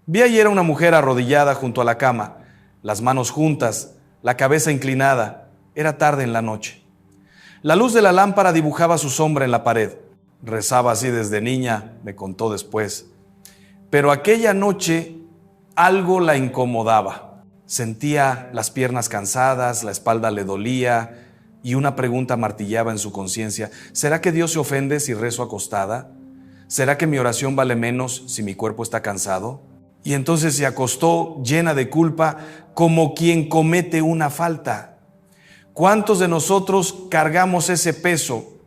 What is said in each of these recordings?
Vi ayer a una mujer arrodillada junto a la cama, las manos juntas, la cabeza inclinada. Era tarde en la noche. La luz de la lámpara dibujaba su sombra en la pared. Rezaba así desde niña, me contó después. Pero aquella noche algo la incomodaba. Sentía las piernas cansadas, la espalda le dolía y una pregunta martillaba en su conciencia. ¿Será que Dios se ofende si rezo acostada? ¿Será que mi oración vale menos si mi cuerpo está cansado? Y entonces se acostó llena de culpa, como quien comete una falta. ¿Cuántos de nosotros cargamos ese peso?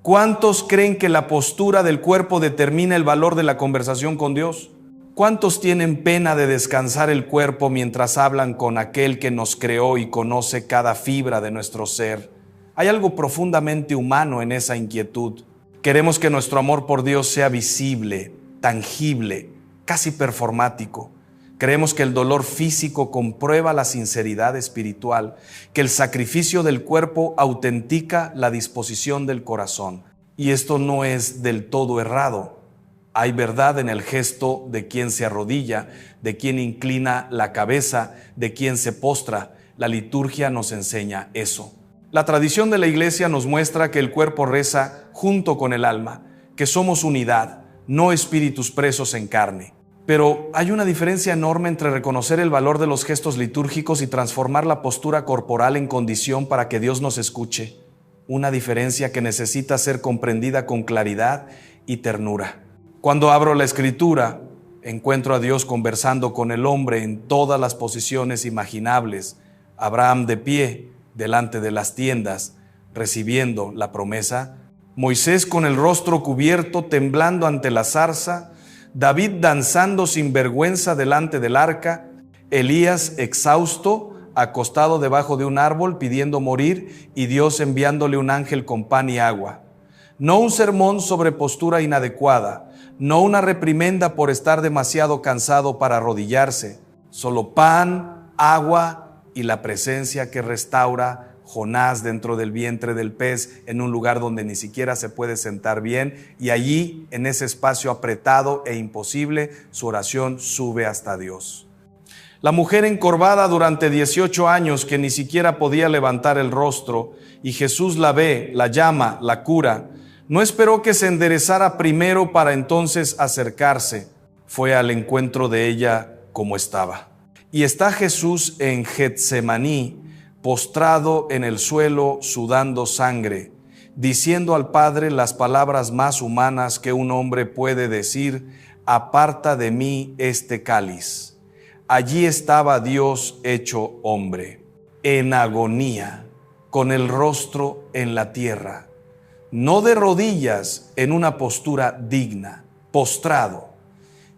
¿Cuántos creen que la postura del cuerpo determina el valor de la conversación con Dios? ¿Cuántos tienen pena de descansar el cuerpo mientras hablan con aquel que nos creó y conoce cada fibra de nuestro ser? Hay algo profundamente humano en esa inquietud. Queremos que nuestro amor por Dios sea visible, tangible, casi performático. Creemos que el dolor físico comprueba la sinceridad espiritual, que el sacrificio del cuerpo autentica la disposición del corazón. Y esto no es del todo errado. Hay verdad en el gesto de quien se arrodilla, de quien inclina la cabeza, de quien se postra. La liturgia nos enseña eso. La tradición de la Iglesia nos muestra que el cuerpo reza junto con el alma, que somos unidad, no espíritus presos en carne. Pero hay una diferencia enorme entre reconocer el valor de los gestos litúrgicos y transformar la postura corporal en condición para que Dios nos escuche. Una diferencia que necesita ser comprendida con claridad y ternura. Cuando abro la Escritura, encuentro a Dios conversando con el hombre en todas las posiciones imaginables. Abraham de pie, delante de las tiendas, recibiendo la promesa. Moisés con el rostro cubierto, temblando ante la zarza. David danzando sin vergüenza delante del arca. Elías exhausto, acostado debajo de un árbol pidiendo morir y Dios enviándole un ángel con pan y agua. No un sermón sobre postura inadecuada, no una reprimenda por estar demasiado cansado para arrodillarse, solo pan, agua y la presencia que restaura. Jonás dentro del vientre del pez, en un lugar donde ni siquiera se puede sentar bien, y allí, en ese espacio apretado e imposible, su oración sube hasta Dios. La mujer encorvada durante 18 años que ni siquiera podía levantar el rostro, y Jesús la ve, la llama, la cura. No esperó que se enderezara primero para entonces acercarse. Fue al encuentro de ella como estaba. Y está Jesús en Getsemaní, postrado en el suelo, sudando sangre, diciendo al Padre las palabras más humanas que un hombre puede decir: aparta de mí este cáliz. Allí estaba Dios hecho hombre, en agonía, con el rostro en la tierra, no de rodillas, en una postura digna, postrado.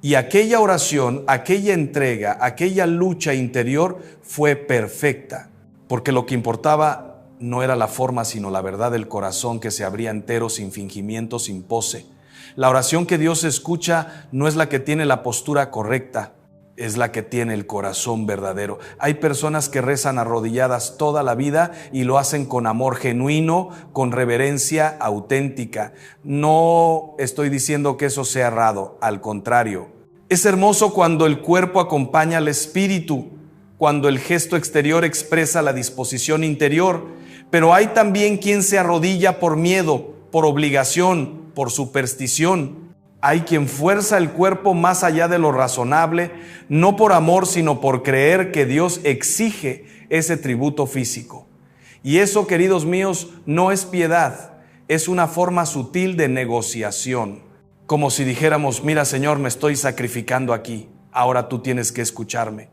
Y aquella oración, aquella entrega, aquella lucha interior fue perfecta. Porque lo que importaba no era la forma, sino la verdad del corazón que se abría entero, sin fingimiento, sin pose. La oración que Dios escucha no es la que tiene la postura correcta, es la que tiene el corazón verdadero. Hay personas que rezan arrodilladas toda la vida y lo hacen con amor genuino, con reverencia auténtica. No estoy diciendo que eso sea errado, al contrario. Es hermoso cuando el cuerpo acompaña al espíritu, cuando el gesto exterior expresa la disposición interior, pero hay también quien se arrodilla por miedo, por obligación, por superstición. Hay quien fuerza el cuerpo más allá de lo razonable, no por amor, sino por creer que Dios exige ese tributo físico. Y eso, queridos míos, no es piedad, es una forma sutil de negociación. Como si dijéramos: mira, Señor, me estoy sacrificando aquí, ahora tú tienes que escucharme.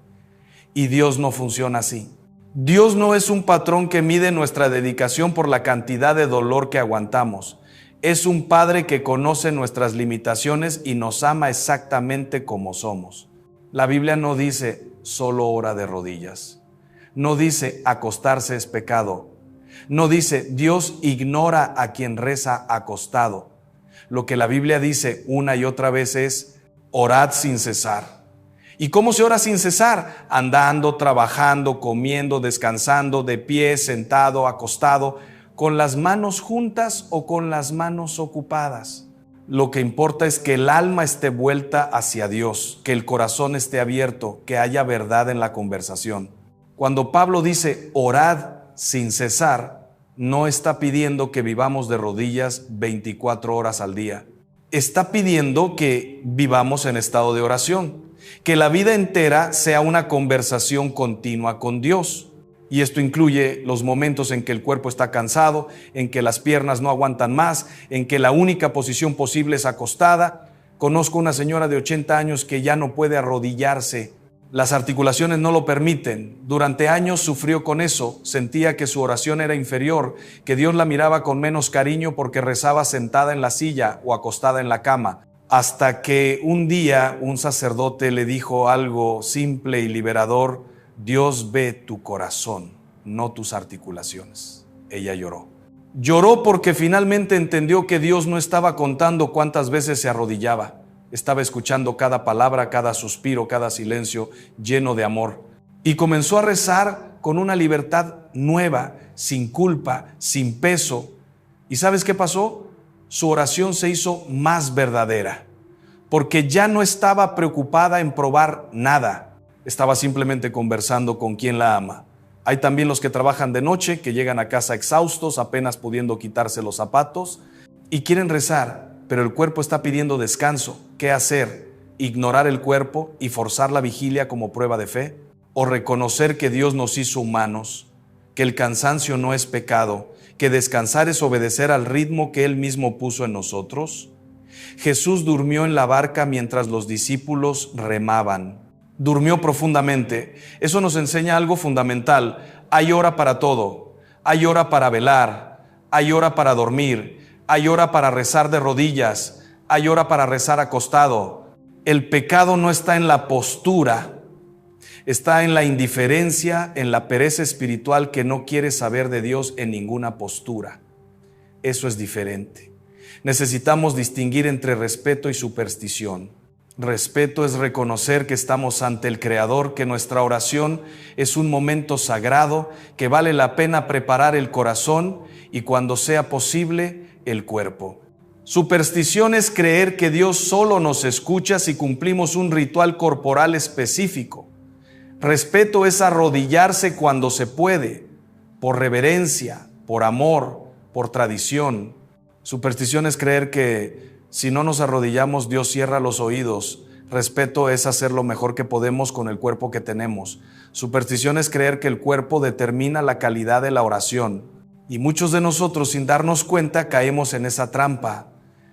Y Dios no funciona así. Dios no es un patrón que mide nuestra dedicación por la cantidad de dolor que aguantamos. Es un Padre que conoce nuestras limitaciones y nos ama exactamente como somos. La Biblia no dice solo ora de rodillas. No dice acostarse es pecado. No dice Dios ignora a quien reza acostado. Lo que la Biblia dice una y otra vez es: orad sin cesar. ¿Y cómo se ora sin cesar? Andando, trabajando, comiendo, descansando, de pie, sentado, acostado, con las manos juntas o con las manos ocupadas. Lo que importa es que el alma esté vuelta hacia Dios, que el corazón esté abierto, que haya verdad en la conversación. Cuando Pablo dice orad sin cesar, no está pidiendo que vivamos de rodillas 24 horas al día. Está pidiendo que vivamos en estado de oración, que la vida entera sea una conversación continua con Dios. Y esto incluye los momentos en que el cuerpo está cansado, en que las piernas no aguantan más, en que la única posición posible es acostada. Conozco una señora de 80 años que ya no puede arrodillarse. Las articulaciones no lo permiten. Durante años sufrió con eso. Sentía que su oración era inferior, que Dios la miraba con menos cariño porque rezaba sentada en la silla o acostada en la cama. Hasta que un día un sacerdote le dijo algo simple y liberador: Dios ve tu corazón, no tus articulaciones. Ella lloró. Lloró porque finalmente entendió que Dios no estaba contando cuántas veces se arrodillaba. Estaba escuchando cada palabra, cada suspiro, cada silencio lleno de amor. Y comenzó a rezar con una libertad nueva, sin culpa, sin peso. ¿Y sabes qué pasó? Su oración se hizo más verdadera, porque ya no estaba preocupada en probar nada. Estaba simplemente conversando con quien la ama. Hay también los que trabajan de noche, que llegan a casa exhaustos, apenas pudiendo quitarse los zapatos, y quieren rezar, pero el cuerpo está pidiendo descanso. ¿Qué hacer? ¿Ignorar el cuerpo y forzar la vigilia como prueba de fe? ¿O reconocer que Dios nos hizo humanos, que el cansancio no es pecado, que descansar es obedecer al ritmo que Él mismo puso en nosotros? Jesús durmió en la barca mientras los discípulos remaban. Durmió profundamente. Eso nos enseña algo fundamental. Hay hora para todo. Hay hora para velar. Hay hora para dormir. Hay hora para rezar de rodillas. Hay hora para rezar acostado. El pecado no está en la postura. Está en la indiferencia, en la pereza espiritual que no quiere saber de Dios en ninguna postura. Eso es diferente. Necesitamos distinguir entre respeto y superstición. Respeto es reconocer que estamos ante el Creador, que nuestra oración es un momento sagrado, que vale la pena preparar el corazón y, cuando sea posible, el cuerpo. Superstición es creer que Dios solo nos escucha si cumplimos un ritual corporal específico. Respeto es arrodillarse cuando se puede, por reverencia, por amor, por tradición. Superstición es creer que si no nos arrodillamos, Dios cierra los oídos. Respeto es hacer lo mejor que podemos con el cuerpo que tenemos. Superstición es creer que el cuerpo determina la calidad de la oración. Y muchos de nosotros, sin darnos cuenta, caemos en esa trampa.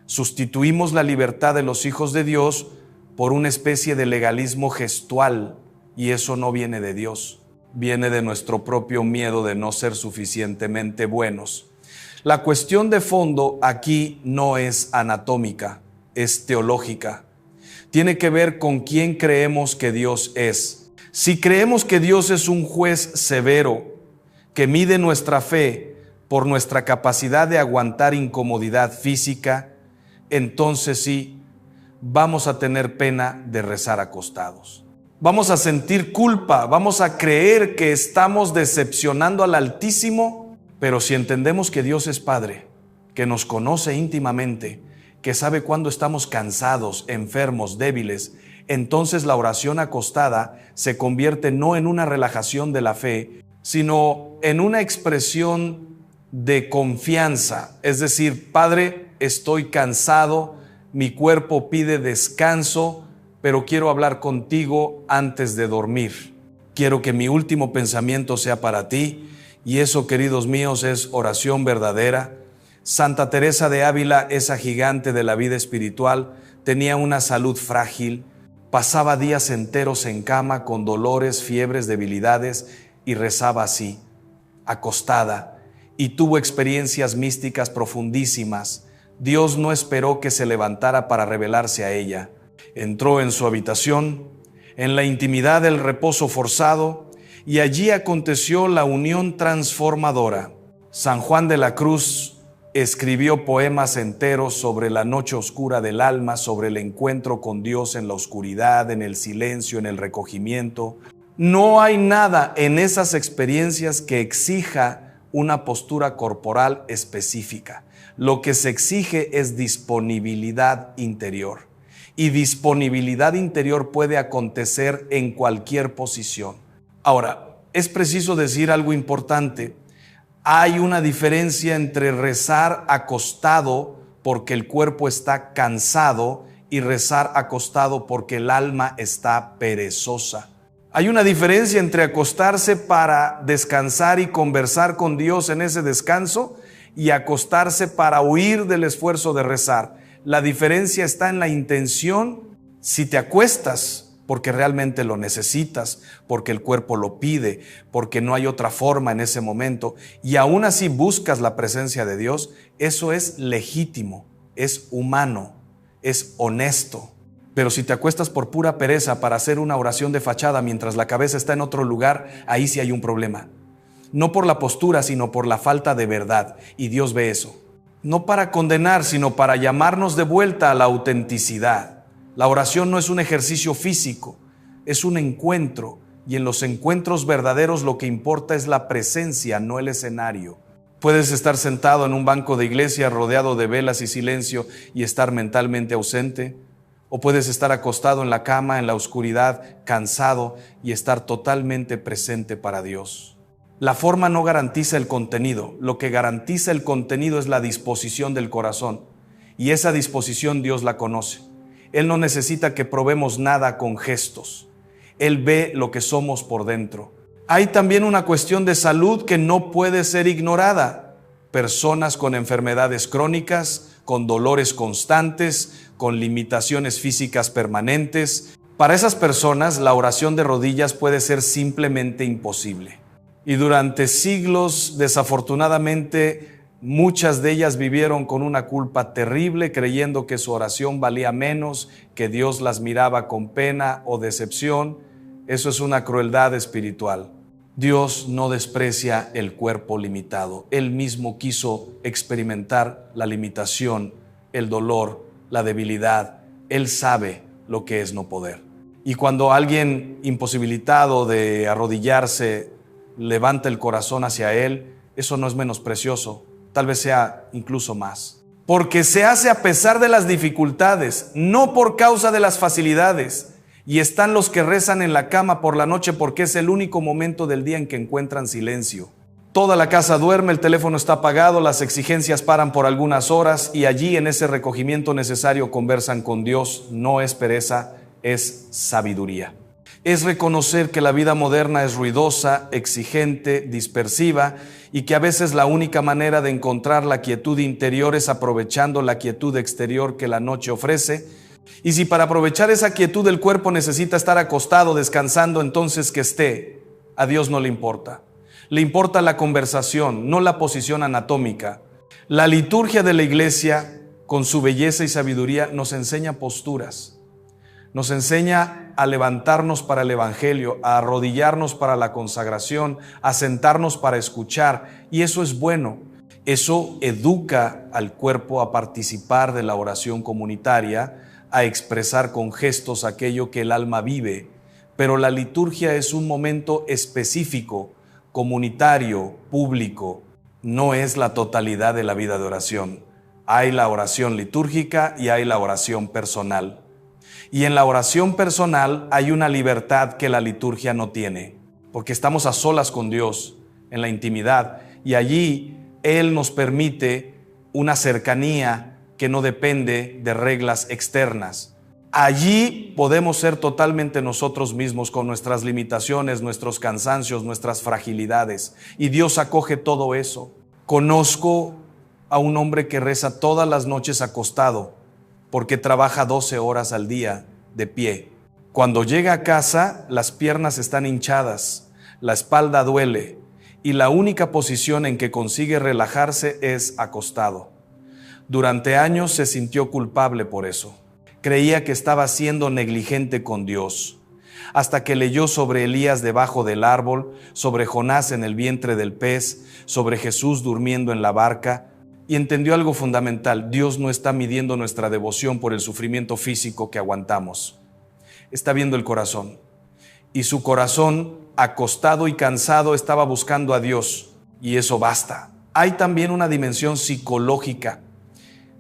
Sustituimos la libertad de los hijos de Dios por una especie de legalismo gestual. Y eso no viene de Dios. Viene de nuestro propio miedo de no ser suficientemente buenos. La cuestión de fondo aquí no es anatómica, es teológica. Tiene que ver con quién creemos que Dios es. Si creemos que Dios es un juez severo, que mide nuestra fe por nuestra capacidad de aguantar incomodidad física, entonces sí, vamos a tener pena de rezar acostados. Vamos a sentir culpa, vamos a creer que estamos decepcionando al Altísimo. Pero si entendemos que Dios es Padre, que nos conoce íntimamente, que sabe cuándo estamos cansados, enfermos, débiles, entonces la oración acostada se convierte no en una relajación de la fe, sino en una expresión de confianza. Es decir, Padre, estoy cansado, mi cuerpo pide descanso, pero quiero hablar contigo antes de dormir. Quiero que mi último pensamiento sea para ti. Y eso, queridos míos, es oración verdadera. Santa Teresa de Ávila, esa gigante de la vida espiritual, tenía una salud frágil, pasaba días enteros en cama con dolores, fiebres, debilidades, y rezaba así, acostada, y tuvo experiencias místicas profundísimas. Dios no esperó que se levantara para revelarse a ella. Entró en su habitación, en la intimidad del reposo forzado, y allí aconteció la unión transformadora. San Juan de la Cruz escribió poemas enteros sobre la noche oscura del alma, sobre el encuentro con Dios en la oscuridad, en el silencio, en el recogimiento. No hay nada en esas experiencias que exija una postura corporal específica. Lo que se exige es disponibilidad interior. Y disponibilidad interior puede acontecer en cualquier posición. Ahora, es preciso decir algo importante. Hay una diferencia entre rezar acostado porque el cuerpo está cansado y rezar acostado porque el alma está perezosa. Hay una diferencia entre acostarse para descansar y conversar con Dios en ese descanso y acostarse para huir del esfuerzo de rezar. La diferencia está en la intención. Si te acuestas porque realmente lo necesitas, porque el cuerpo lo pide, porque no hay otra forma en ese momento, y aún así buscas la presencia de Dios, eso es legítimo, es humano, es honesto. Pero si te acuestas por pura pereza para hacer una oración de fachada mientras la cabeza está en otro lugar, ahí sí hay un problema. No por la postura, sino por la falta de verdad, y Dios ve eso. No para condenar, sino para llamarnos de vuelta a la autenticidad. La oración no es un ejercicio físico, es un encuentro, y en los encuentros verdaderos lo que importa es la presencia, no el escenario. Puedes estar sentado en un banco de iglesia rodeado de velas y silencio y estar mentalmente ausente, o puedes estar acostado en la cama, en la oscuridad, cansado y estar totalmente presente para Dios. La forma no garantiza el contenido, lo que garantiza el contenido es la disposición del corazón, y esa disposición Dios la conoce. Él no necesita que probemos nada con gestos. Él ve lo que somos por dentro. Hay también una cuestión de salud que no puede ser ignorada. Personas con enfermedades crónicas, con dolores constantes, con limitaciones físicas permanentes. Para esas personas, la oración de rodillas puede ser simplemente imposible. Y durante siglos, desafortunadamente, muchas de ellas vivieron con una culpa terrible, creyendo que su oración valía menos, que Dios las miraba con pena o decepción. Eso es una crueldad espiritual. Dios no desprecia el cuerpo limitado. Él mismo quiso experimentar la limitación, el dolor, la debilidad. Él sabe lo que es no poder. Y cuando alguien imposibilitado de arrodillarse levanta el corazón hacia Él, eso no es menos precioso. Tal vez sea incluso más. Porque se hace a pesar de las dificultades, no por causa de las facilidades. Y están los que rezan en la cama por la noche porque es el único momento del día en que encuentran silencio. Toda la casa duerme, el teléfono está apagado, las exigencias paran por algunas horas y allí en ese recogimiento necesario conversan con Dios. No es pereza, es sabiduría. Es reconocer que la vida moderna es ruidosa, exigente, dispersiva y que a veces la única manera de encontrar la quietud interior es aprovechando la quietud exterior que la noche ofrece. Y si para aprovechar esa quietud el cuerpo necesita estar acostado, descansando, entonces que esté. A Dios no le importa. Le importa la conversación, no la posición anatómica. La liturgia de la iglesia, con su belleza y sabiduría, nos enseña posturas. Nos enseña a levantarnos para el evangelio, a arrodillarnos para la consagración, a sentarnos para escuchar. Y eso es bueno. Eso educa al cuerpo a participar de la oración comunitaria, a expresar con gestos aquello que el alma vive. Pero la liturgia es un momento específico, comunitario, público. No es la totalidad de la vida de oración. Hay la oración litúrgica y hay la oración personal. Y en la oración personal hay una libertad que la liturgia no tiene, porque estamos a solas con Dios en la intimidad y allí Él nos permite una cercanía que no depende de reglas externas. Allí podemos ser totalmente nosotros mismos con nuestras limitaciones, nuestros cansancios, nuestras fragilidades, y Dios acoge todo eso. Conozco a un hombre que reza todas las noches acostado, porque trabaja 12 horas al día de pie. Cuando llega a casa, las piernas están hinchadas, la espalda duele y la única posición en que consigue relajarse es acostado. Durante años se sintió culpable por eso. Creía que estaba siendo negligente con Dios, hasta que leyó sobre Elías debajo del árbol, sobre Jonás en el vientre del pez, sobre Jesús durmiendo en la barca, y entendió algo fundamental. Dios no está midiendo nuestra devoción por el sufrimiento físico que aguantamos. Está viendo el corazón. Y su corazón, acostado y cansado, estaba buscando a Dios. Y eso basta. Hay también una dimensión psicológica.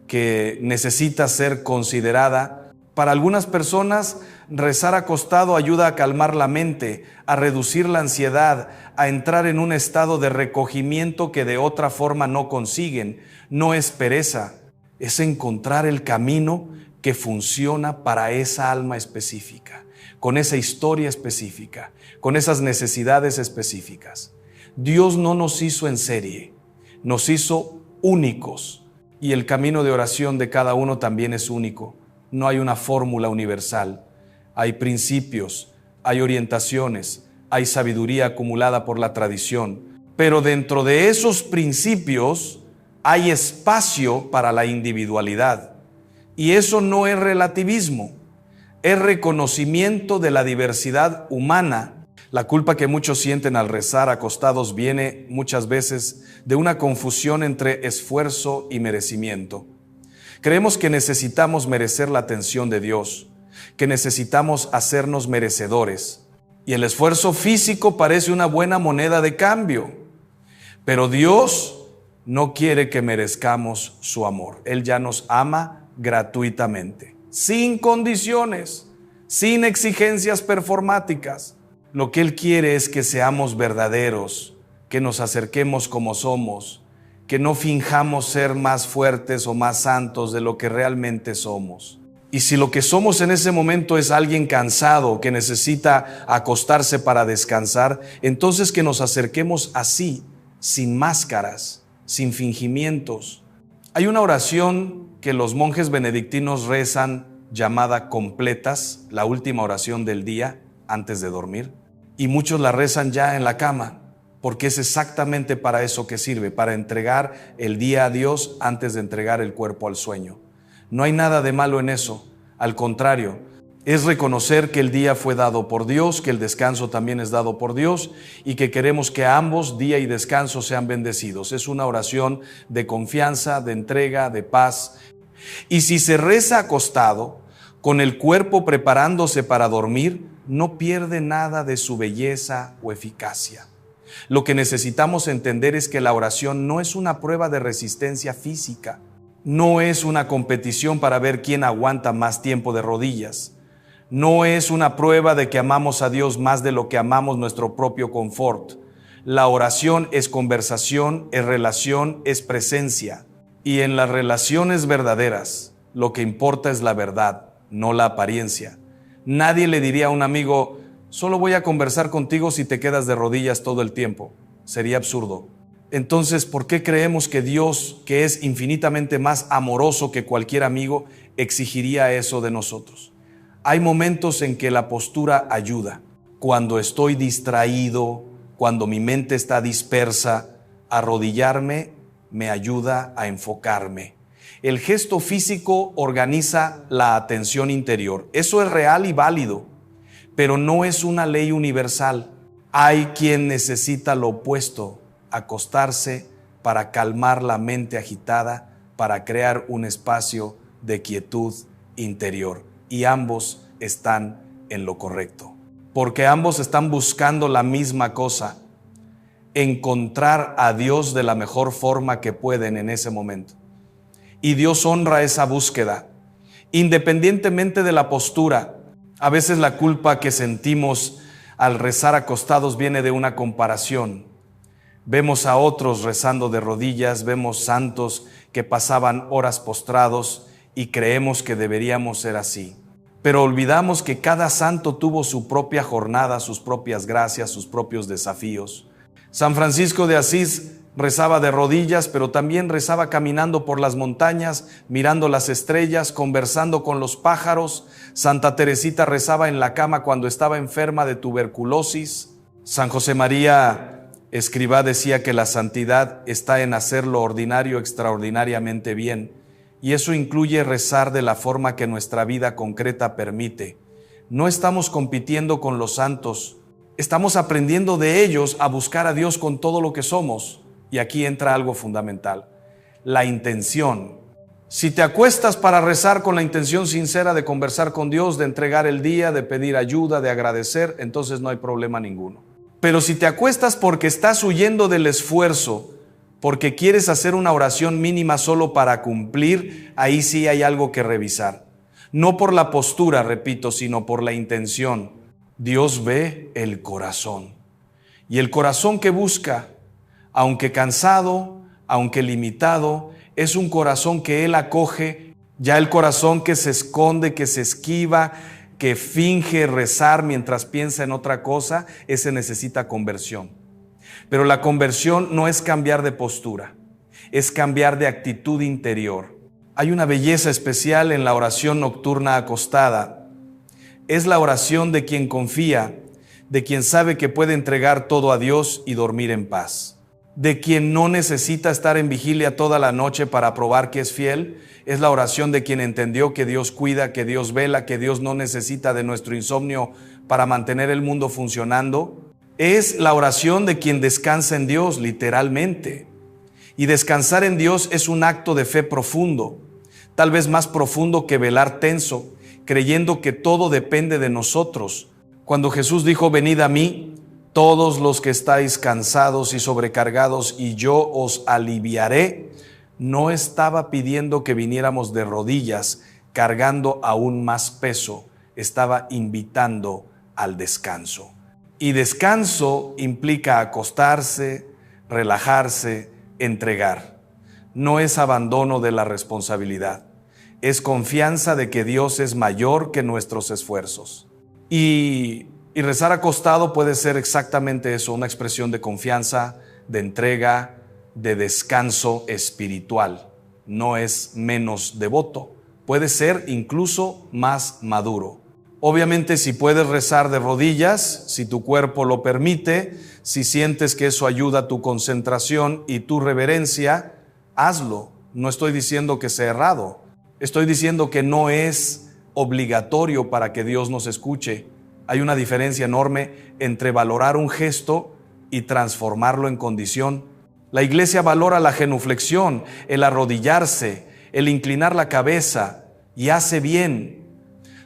que necesita ser considerada. Para algunas personas, rezar acostado ayuda a calmar la mente, a reducir la ansiedad, a entrar en un estado de recogimiento que de otra forma no consiguen. No es pereza, es encontrar el camino que funciona para esa alma específica, con esa historia específica, con esas necesidades específicas. Dios no nos hizo en serie, nos hizo únicos, y el camino de oración de cada uno también es único. No hay una fórmula universal. Hay principios, hay orientaciones, hay sabiduría acumulada por la tradición. Pero dentro de esos principios hay espacio para la individualidad. Y eso no es relativismo, es reconocimiento de la diversidad humana. La culpa que muchos sienten al rezar acostados viene muchas veces de una confusión entre esfuerzo y merecimiento. Creemos que necesitamos merecer la atención de Dios, que necesitamos hacernos merecedores. Y el esfuerzo físico parece una buena moneda de cambio. Pero Dios no quiere que merezcamos su amor. Él ya nos ama gratuitamente, sin condiciones, sin exigencias performáticas. Lo que Él quiere es que seamos verdaderos, que nos acerquemos como somos, que no finjamos ser más fuertes o más santos de lo que realmente somos. Y si lo que somos en ese momento es alguien cansado que necesita acostarse para descansar, entonces que nos acerquemos así, sin máscaras, sin fingimientos. Hay una oración que los monjes benedictinos rezan llamada completas, la última oración del día antes de dormir, y muchos la rezan ya en la cama, porque es exactamente para eso que sirve, para entregar el día a Dios antes de entregar el cuerpo al sueño. No hay nada de malo en eso, al contrario, es reconocer que el día fue dado por Dios, que el descanso también es dado por Dios y que queremos que ambos, día y descanso, sean bendecidos. Es una oración de confianza, de entrega, de paz. Y si se reza acostado, con el cuerpo preparándose para dormir, no pierde nada de su belleza o eficacia. Lo que necesitamos entender es que la oración no es una prueba de resistencia física, no es una competición para ver quién aguanta más tiempo de rodillas, no es una prueba de que amamos a Dios más de lo que amamos nuestro propio confort. La oración es conversación, es relación, es presencia. Y en las relaciones verdaderas, lo que importa es la verdad, no la apariencia. Nadie le diría a un amigo: solo voy a conversar contigo si te quedas de rodillas todo el tiempo. Sería absurdo. Entonces, ¿por qué creemos que Dios, que es infinitamente más amoroso que cualquier amigo, exigiría eso de nosotros? Hay momentos en que la postura ayuda. Cuando estoy distraído, cuando mi mente está dispersa, arrodillarme me ayuda a enfocarme. El gesto físico organiza la atención interior. Eso es real y válido, pero no es una ley universal. Hay quien necesita lo opuesto, acostarse para calmar la mente agitada, para crear un espacio de quietud interior. Y ambos están en lo correcto, porque ambos están buscando la misma cosa: encontrar a Dios de la mejor forma que pueden en ese momento. Y Dios honra esa búsqueda, independientemente de la postura. A veces la culpa que sentimos al rezar acostados viene de una comparación. Vemos a otros rezando de rodillas, vemos santos que pasaban horas postrados y creemos que deberíamos ser así. Pero olvidamos que cada santo tuvo su propia jornada, sus propias gracias, sus propios desafíos. San Francisco de Asís rezaba de rodillas, pero también rezaba caminando por las montañas, mirando las estrellas, conversando con los pájaros. Santa Teresita rezaba en la cama cuando estaba enferma de tuberculosis. San José María Escrivá decía que la santidad está en hacer lo ordinario extraordinariamente bien, y eso incluye rezar de la forma que nuestra vida concreta permite. No estamos compitiendo con los santos, estamos aprendiendo de ellos a buscar a Dios con todo lo que somos. Y aquí entra algo fundamental: la intención. Si te acuestas para rezar con la intención sincera de conversar con Dios, de entregar el día, de pedir ayuda, de agradecer, entonces no hay problema ninguno. Pero si te acuestas porque estás huyendo del esfuerzo, porque quieres hacer una oración mínima solo para cumplir, ahí sí hay algo que revisar. No por la postura, repito, sino por la intención. Dios ve el corazón. Y el corazón que busca, aunque cansado, aunque limitado, es un corazón que Él acoge. Ya el corazón que se esconde, que se esquiva, que finge rezar mientras piensa en otra cosa, ese necesita conversión. Pero la conversión no es cambiar de postura, es cambiar de actitud interior. Hay una belleza especial en la oración nocturna acostada. Es la oración de quien confía, de quien sabe que puede entregar todo a Dios y dormir en paz. De quien no necesita estar en vigilia toda la noche para probar que es fiel. Es la oración de quien entendió que Dios cuida, que Dios vela, que Dios no necesita de nuestro insomnio para mantener el mundo funcionando. Es la oración de quien descansa en Dios, literalmente. Y descansar en Dios es un acto de fe profundo, tal vez más profundo que velar tenso, creyendo que todo depende de nosotros. Cuando Jesús dijo, venid a mí, todos los que estáis cansados y sobrecargados, y yo os aliviaré, no estaba pidiendo que viniéramos de rodillas, cargando aún más peso, estaba invitando al descanso. Y descanso implica acostarse, relajarse, entregar. No es abandono de la responsabilidad, es confianza de que Dios es mayor que nuestros esfuerzos. Y rezar acostado puede ser exactamente eso, una expresión de confianza, de entrega, de descanso espiritual. No es menos devoto, puede ser incluso más maduro. Obviamente, si puedes rezar de rodillas, si tu cuerpo lo permite, si sientes que eso ayuda a tu concentración y tu reverencia, hazlo. No estoy diciendo que sea errado, estoy diciendo que no es obligatorio para que Dios nos escuche. Hay una diferencia enorme entre valorar un gesto y transformarlo en condición. La Iglesia valora la genuflexión, el arrodillarse, el inclinar la cabeza, y hace bien.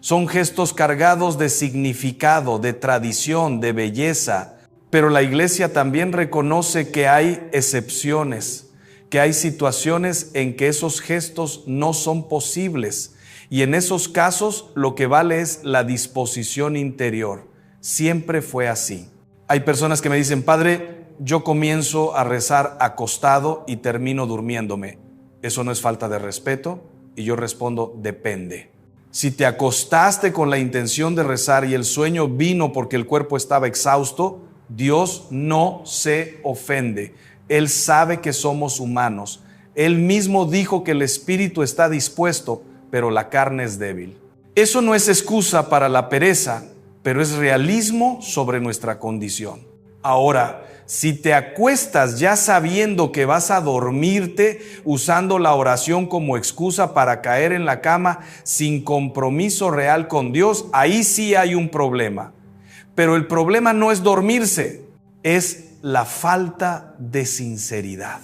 Son gestos cargados de significado, de tradición, de belleza, pero la Iglesia también reconoce que hay excepciones, que hay situaciones en que esos gestos no son posibles, y en esos casos lo que vale es la disposición interior. Siempre fue así. Hay personas que me dicen, Padre, yo comienzo a rezar acostado y termino durmiéndome. ¿Eso no es falta de respeto? Y yo respondo, depende. Si te acostaste con la intención de rezar y el sueño vino porque el cuerpo estaba exhausto, Dios no se ofende. Él sabe que somos humanos. Él mismo dijo que el espíritu está dispuesto, pero la carne es débil. Eso no es excusa para la pereza, pero es realismo sobre nuestra condición. Ahora, si te acuestas ya sabiendo que vas a dormirte, usando la oración como excusa para caer en la cama sin compromiso real con Dios, ahí sí hay un problema. Pero el problema no es dormirse, es la falta de sinceridad.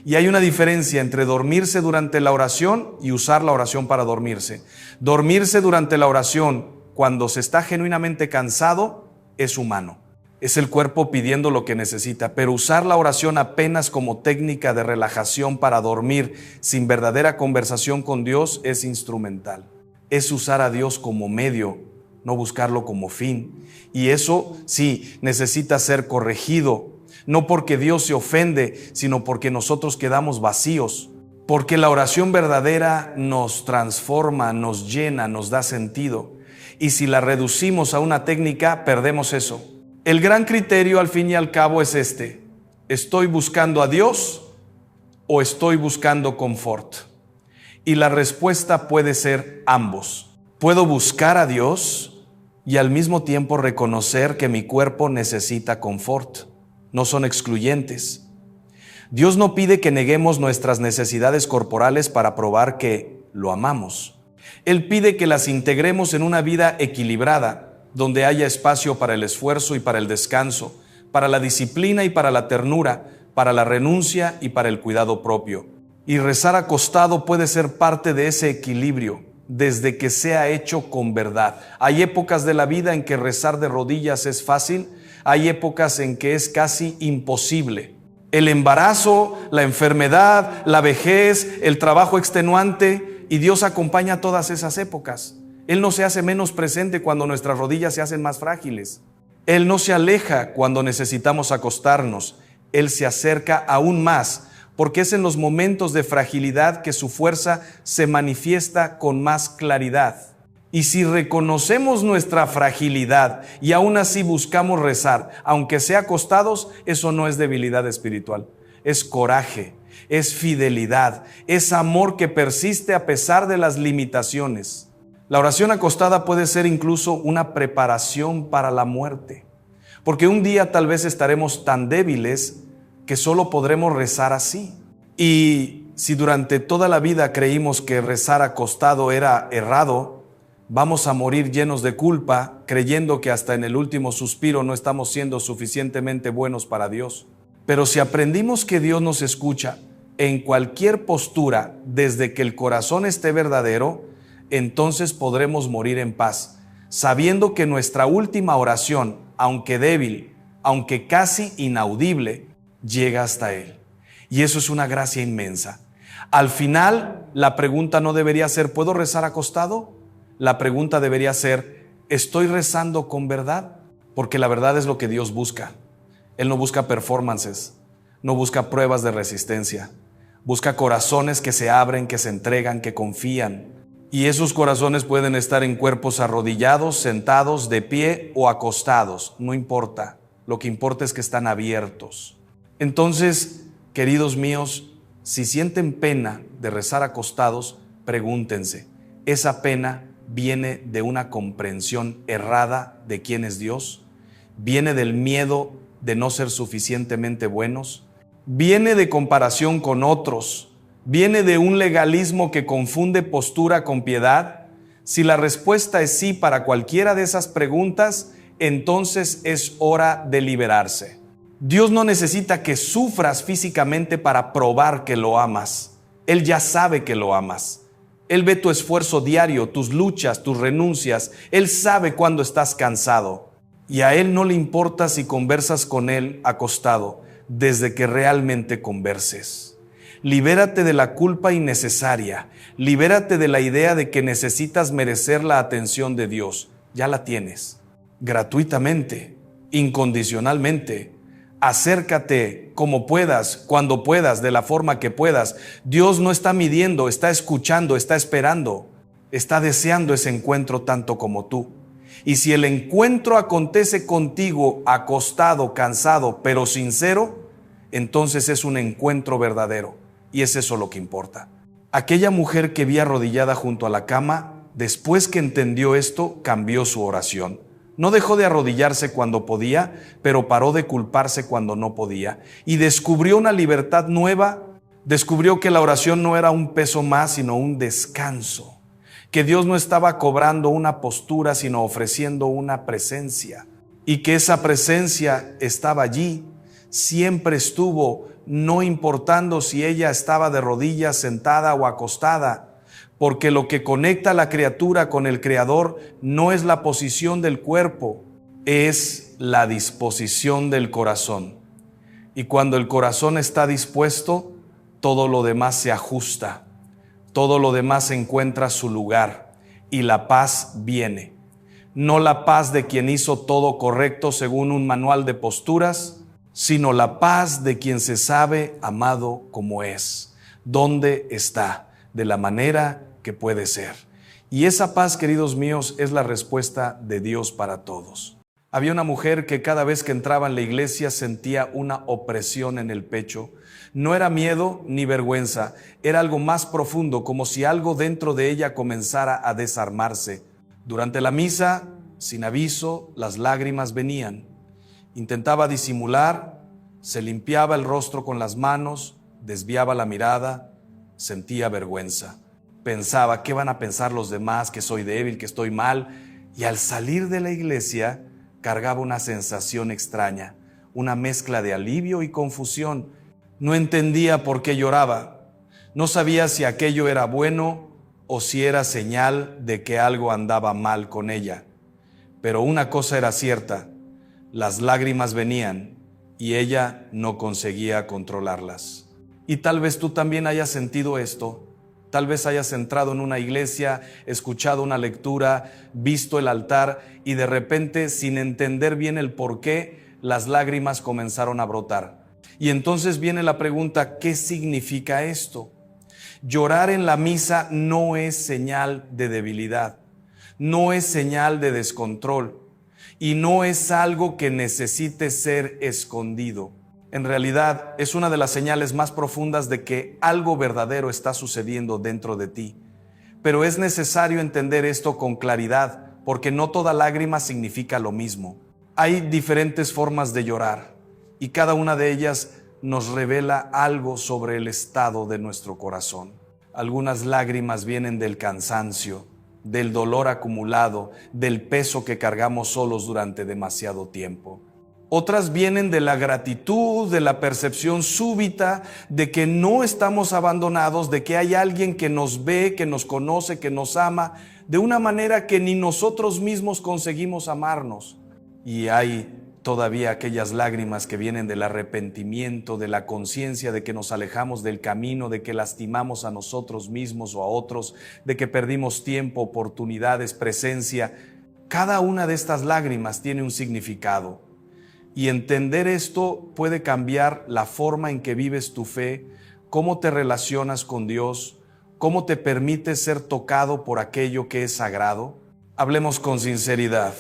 Y hay una diferencia entre dormirse durante la oración y usar la oración para dormirse. Dormirse durante la oración cuando se está genuinamente cansado es humano. Es el cuerpo pidiendo lo que necesita, pero usar la oración apenas como técnica de relajación para dormir sin verdadera conversación con Dios es instrumental. Es usar a Dios como medio, no buscarlo como fin. Y eso sí necesita ser corregido, no porque Dios se ofende, sino porque nosotros quedamos vacíos. Porque la oración verdadera nos transforma, nos llena, nos da sentido. Y si la reducimos a una técnica, perdemos eso. El gran criterio al fin y al cabo es este: ¿estoy buscando a Dios o estoy buscando confort? Y la respuesta puede ser ambos. Puedo buscar a Dios y al mismo tiempo reconocer que mi cuerpo necesita confort. No son excluyentes. Dios no pide que neguemos nuestras necesidades corporales para probar que lo amamos. Él pide que las integremos en una vida equilibrada, donde haya espacio para el esfuerzo y para el descanso, para la disciplina y para la ternura, para la renuncia y para el cuidado propio. Y rezar acostado puede ser parte de ese equilibrio, desde que sea hecho con verdad. Hay épocas de la vida en que rezar de rodillas es fácil, hay épocas en que es casi imposible. El embarazo, la enfermedad, la vejez, el trabajo extenuante, y Dios acompaña todas esas épocas. Él no se hace menos presente cuando nuestras rodillas se hacen más frágiles. Él no se aleja cuando necesitamos acostarnos. Él se acerca aún más, porque es en los momentos de fragilidad que su fuerza se manifiesta con más claridad. Y si reconocemos nuestra fragilidad y aún así buscamos rezar, aunque sea acostados, eso no es debilidad espiritual, es coraje, es fidelidad, es amor que persiste a pesar de las limitaciones. La oración acostada puede ser incluso una preparación para la muerte, porque un día tal vez estaremos tan débiles que solo podremos rezar así. Y si durante toda la vida creímos que rezar acostado era errado, vamos a morir llenos de culpa, creyendo que hasta en el último suspiro no estamos siendo suficientemente buenos para Dios. Pero si aprendimos que Dios nos escucha en cualquier postura, desde que el corazón esté verdadero, entonces podremos morir en paz, sabiendo que nuestra última oración, aunque débil, aunque casi inaudible, llega hasta Él. Y eso es una gracia inmensa. Al final, la pregunta no debería ser, ¿puedo rezar acostado? La pregunta debería ser, ¿estoy rezando con verdad? Porque la verdad es lo que Dios busca. Él no busca performances, no busca pruebas de resistencia. Busca corazones que se abren, que se entregan, que confían. Y esos corazones pueden estar en cuerpos arrodillados, sentados, de pie o acostados. No importa. Lo que importa es que están abiertos. Entonces, queridos míos, si sienten pena de rezar acostados, pregúntense, ¿esa pena viene de una comprensión errada de quién es Dios? ¿Viene del miedo de no ser suficientemente buenos? ¿Viene de comparación con otros? ¿Viene de un legalismo que confunde postura con piedad? Si la respuesta es sí para cualquiera de esas preguntas, entonces es hora de liberarse. Dios no necesita que sufras físicamente para probar que lo amas. Él ya sabe que lo amas. Él ve tu esfuerzo diario, tus luchas, tus renuncias. Él sabe cuándo estás cansado. Y a Él no le importa si conversas con Él acostado, desde que realmente converses. Libérate de la culpa innecesaria. Libérate de la idea de que necesitas merecer la atención de Dios. Ya la tienes. Gratuitamente, incondicionalmente. Acércate como puedas, cuando puedas, de la forma que puedas. Dios no está midiendo, está escuchando, está esperando, está deseando ese encuentro tanto como tú. Y si el encuentro acontece contigo acostado, cansado, pero sincero, entonces es un encuentro verdadero. Y es eso lo que importa. Aquella mujer que vi arrodillada junto a la cama, después que entendió esto, cambió su oración. No dejó de arrodillarse cuando podía, pero paró de culparse cuando no podía. Y descubrió una libertad nueva, descubrió que la oración no era un peso más, sino un descanso. Que Dios no estaba cobrando una postura, sino ofreciendo una presencia. Y que esa presencia estaba allí, siempre estuvo, no importando si ella estaba de rodillas, sentada o acostada. Porque lo que conecta a la criatura con el Creador no es la posición del cuerpo, es la disposición del corazón. Y cuando el corazón está dispuesto, todo lo demás se ajusta, todo lo demás encuentra su lugar y la paz viene. No la paz de quien hizo todo correcto según un manual de posturas, sino la paz de quien se sabe amado como es. ¿Dónde está? De la manera que puede ser. Y esa paz, queridos míos, es la respuesta de Dios para todos. Había una mujer que cada vez que entraba en la iglesia sentía una opresión en el pecho. No era miedo ni vergüenza, era algo más profundo, como si algo dentro de ella comenzara a desarmarse. Durante la misa, sin aviso, las lágrimas venían. Intentaba disimular, se limpiaba el rostro con las manos, desviaba la mirada, sentía vergüenza. Pensaba, ¿qué van a pensar los demás? Que soy débil, que estoy mal. Y al salir de la iglesia, cargaba una sensación extraña, una mezcla de alivio y confusión. No entendía por qué lloraba. No sabía si aquello era bueno o si era señal de que algo andaba mal con ella. Pero una cosa era cierta, las lágrimas venían y ella no conseguía controlarlas. Y tal vez tú también hayas sentido esto. Tal vez hayas entrado en una iglesia, escuchado una lectura, visto el altar y de repente, sin entender bien el por qué, las lágrimas comenzaron a brotar. Y entonces viene la pregunta, ¿qué significa esto? Llorar en la misa no es señal de debilidad, no es señal de descontrol y no es algo que necesite ser escondido. En realidad, es una de las señales más profundas de que algo verdadero está sucediendo dentro de ti. Pero es necesario entender esto con claridad, porque no toda lágrima significa lo mismo. Hay diferentes formas de llorar, y cada una de ellas nos revela algo sobre el estado de nuestro corazón. Algunas lágrimas vienen del cansancio, del dolor acumulado, del peso que cargamos solos durante demasiado tiempo. Otras vienen de la gratitud, de la percepción súbita de que no estamos abandonados, de que hay alguien que nos ve, que nos conoce, que nos ama, de una manera que ni nosotros mismos conseguimos amarnos. Y hay todavía aquellas lágrimas que vienen del arrepentimiento, de la conciencia de que nos alejamos del camino, de que lastimamos a nosotros mismos o a otros, de que perdimos tiempo, oportunidades, presencia. Cada una de estas lágrimas tiene un significado. Y entender esto puede cambiar la forma en que vives tu fe, cómo te relacionas con Dios, cómo te permites ser tocado por aquello que es sagrado. Hablemos con sinceridad.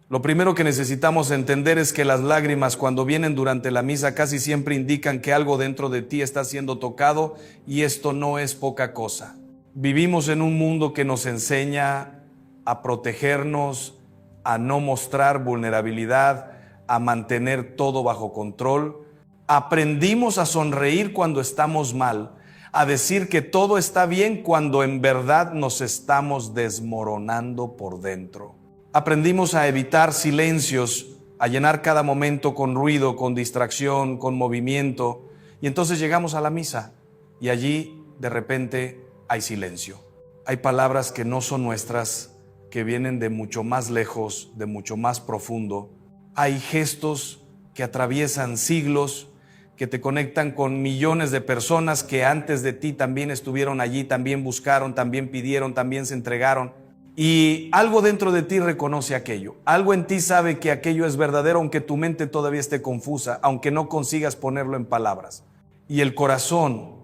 Lo primero que necesitamos entender es que las lágrimas, cuando vienen durante la misa, casi siempre indican que algo dentro de ti está siendo tocado, y esto no es poca cosa. Vivimos en un mundo que nos enseña a protegernos, a no mostrar vulnerabilidad, a mantener todo bajo control. Aprendimos a sonreír cuando estamos mal, a decir que todo está bien cuando en verdad nos estamos desmoronando por dentro. Aprendimos a evitar silencios, a llenar cada momento con ruido, con distracción, con movimiento, y entonces llegamos a la misa y allí de repente hay silencio. Hay palabras que no son nuestras, que vienen de mucho más lejos, de mucho más profundo. Hay gestos que atraviesan siglos, que te conectan con millones de personas que antes de ti también estuvieron allí, también buscaron, también pidieron, también se entregaron. Y algo dentro de ti reconoce aquello. Algo en ti sabe que aquello es verdadero, aunque tu mente todavía esté confusa, aunque no consigas ponerlo en palabras. Y el corazón,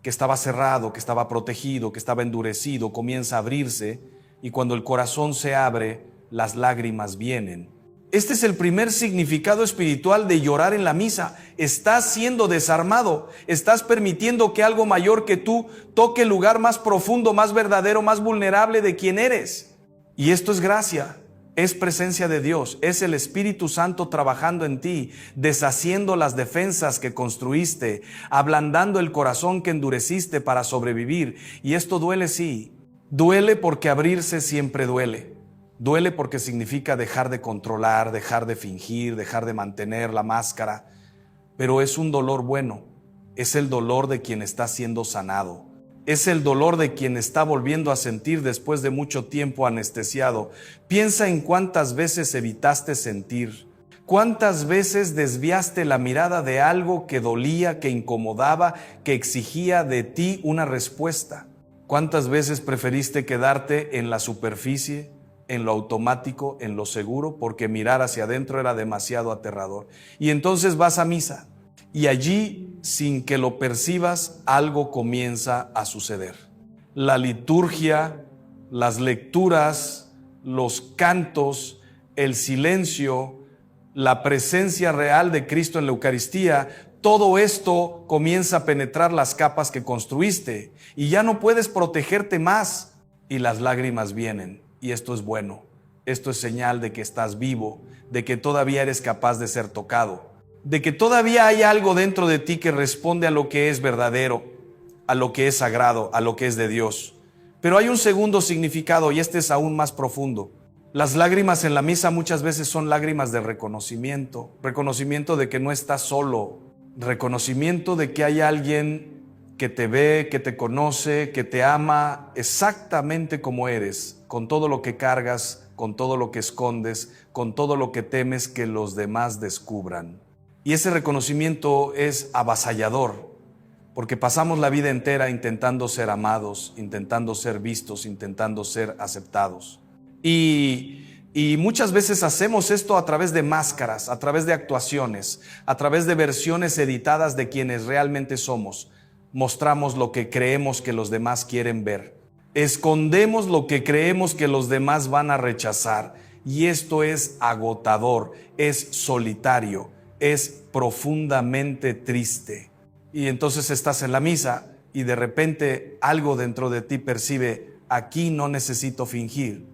que estaba cerrado, que estaba protegido, que estaba endurecido, comienza a abrirse, y cuando el corazón se abre, las lágrimas vienen. Este es el primer significado espiritual de llorar en la misa. Estás siendo desarmado, estás permitiendo que algo mayor que tú toque el lugar más profundo, más verdadero, más vulnerable de quien eres. Y esto es gracia, es presencia de Dios, es el Espíritu Santo trabajando en ti, deshaciendo las defensas que construiste, ablandando el corazón que endureciste para sobrevivir. Y esto duele, sí, duele porque abrirse siempre duele. Duele porque significa dejar de controlar, dejar de fingir, dejar de mantener la máscara, pero es un dolor bueno, es el dolor de quien está siendo sanado, es el dolor de quien está volviendo a sentir después de mucho tiempo anestesiado. Piensa en cuántas veces evitaste sentir, cuántas veces desviaste la mirada de algo que dolía, que incomodaba, que exigía de ti una respuesta. Cuántas veces preferiste quedarte en la superficie, en lo automático, en lo seguro, porque mirar hacia adentro era demasiado aterrador. Y entonces vas a misa, y allí, sin que lo percibas, algo comienza a suceder. La liturgia, las lecturas, los cantos, el silencio, la presencia real de Cristo en la Eucaristía, todo esto comienza a penetrar las capas que construiste, y ya no puedes protegerte más, y las lágrimas vienen. Y esto es bueno, esto es señal de que estás vivo, de que todavía eres capaz de ser tocado, de que todavía hay algo dentro de ti que responde a lo que es verdadero, a lo que es sagrado, a lo que es de Dios. Pero hay un segundo significado, y este es aún más profundo. Las lágrimas en la misa muchas veces son lágrimas de reconocimiento, reconocimiento de que no estás solo, reconocimiento de que hay alguien que te ve, que te conoce, que te ama exactamente como eres, con todo lo que cargas, con todo lo que escondes, con todo lo que temes que los demás descubran. Y ese reconocimiento es avasallador, porque pasamos la vida entera intentando ser amados, intentando ser vistos, intentando ser aceptados. Y muchas veces hacemos esto a través de máscaras, a través de actuaciones, a través de versiones editadas de quienes realmente somos. Mostramos lo que creemos que los demás quieren ver. Escondemos lo que creemos que los demás van a rechazar. Y esto es agotador, es solitario, es profundamente triste. Y entonces estás en la misa y de repente algo dentro de ti percibe: aquí no necesito fingir,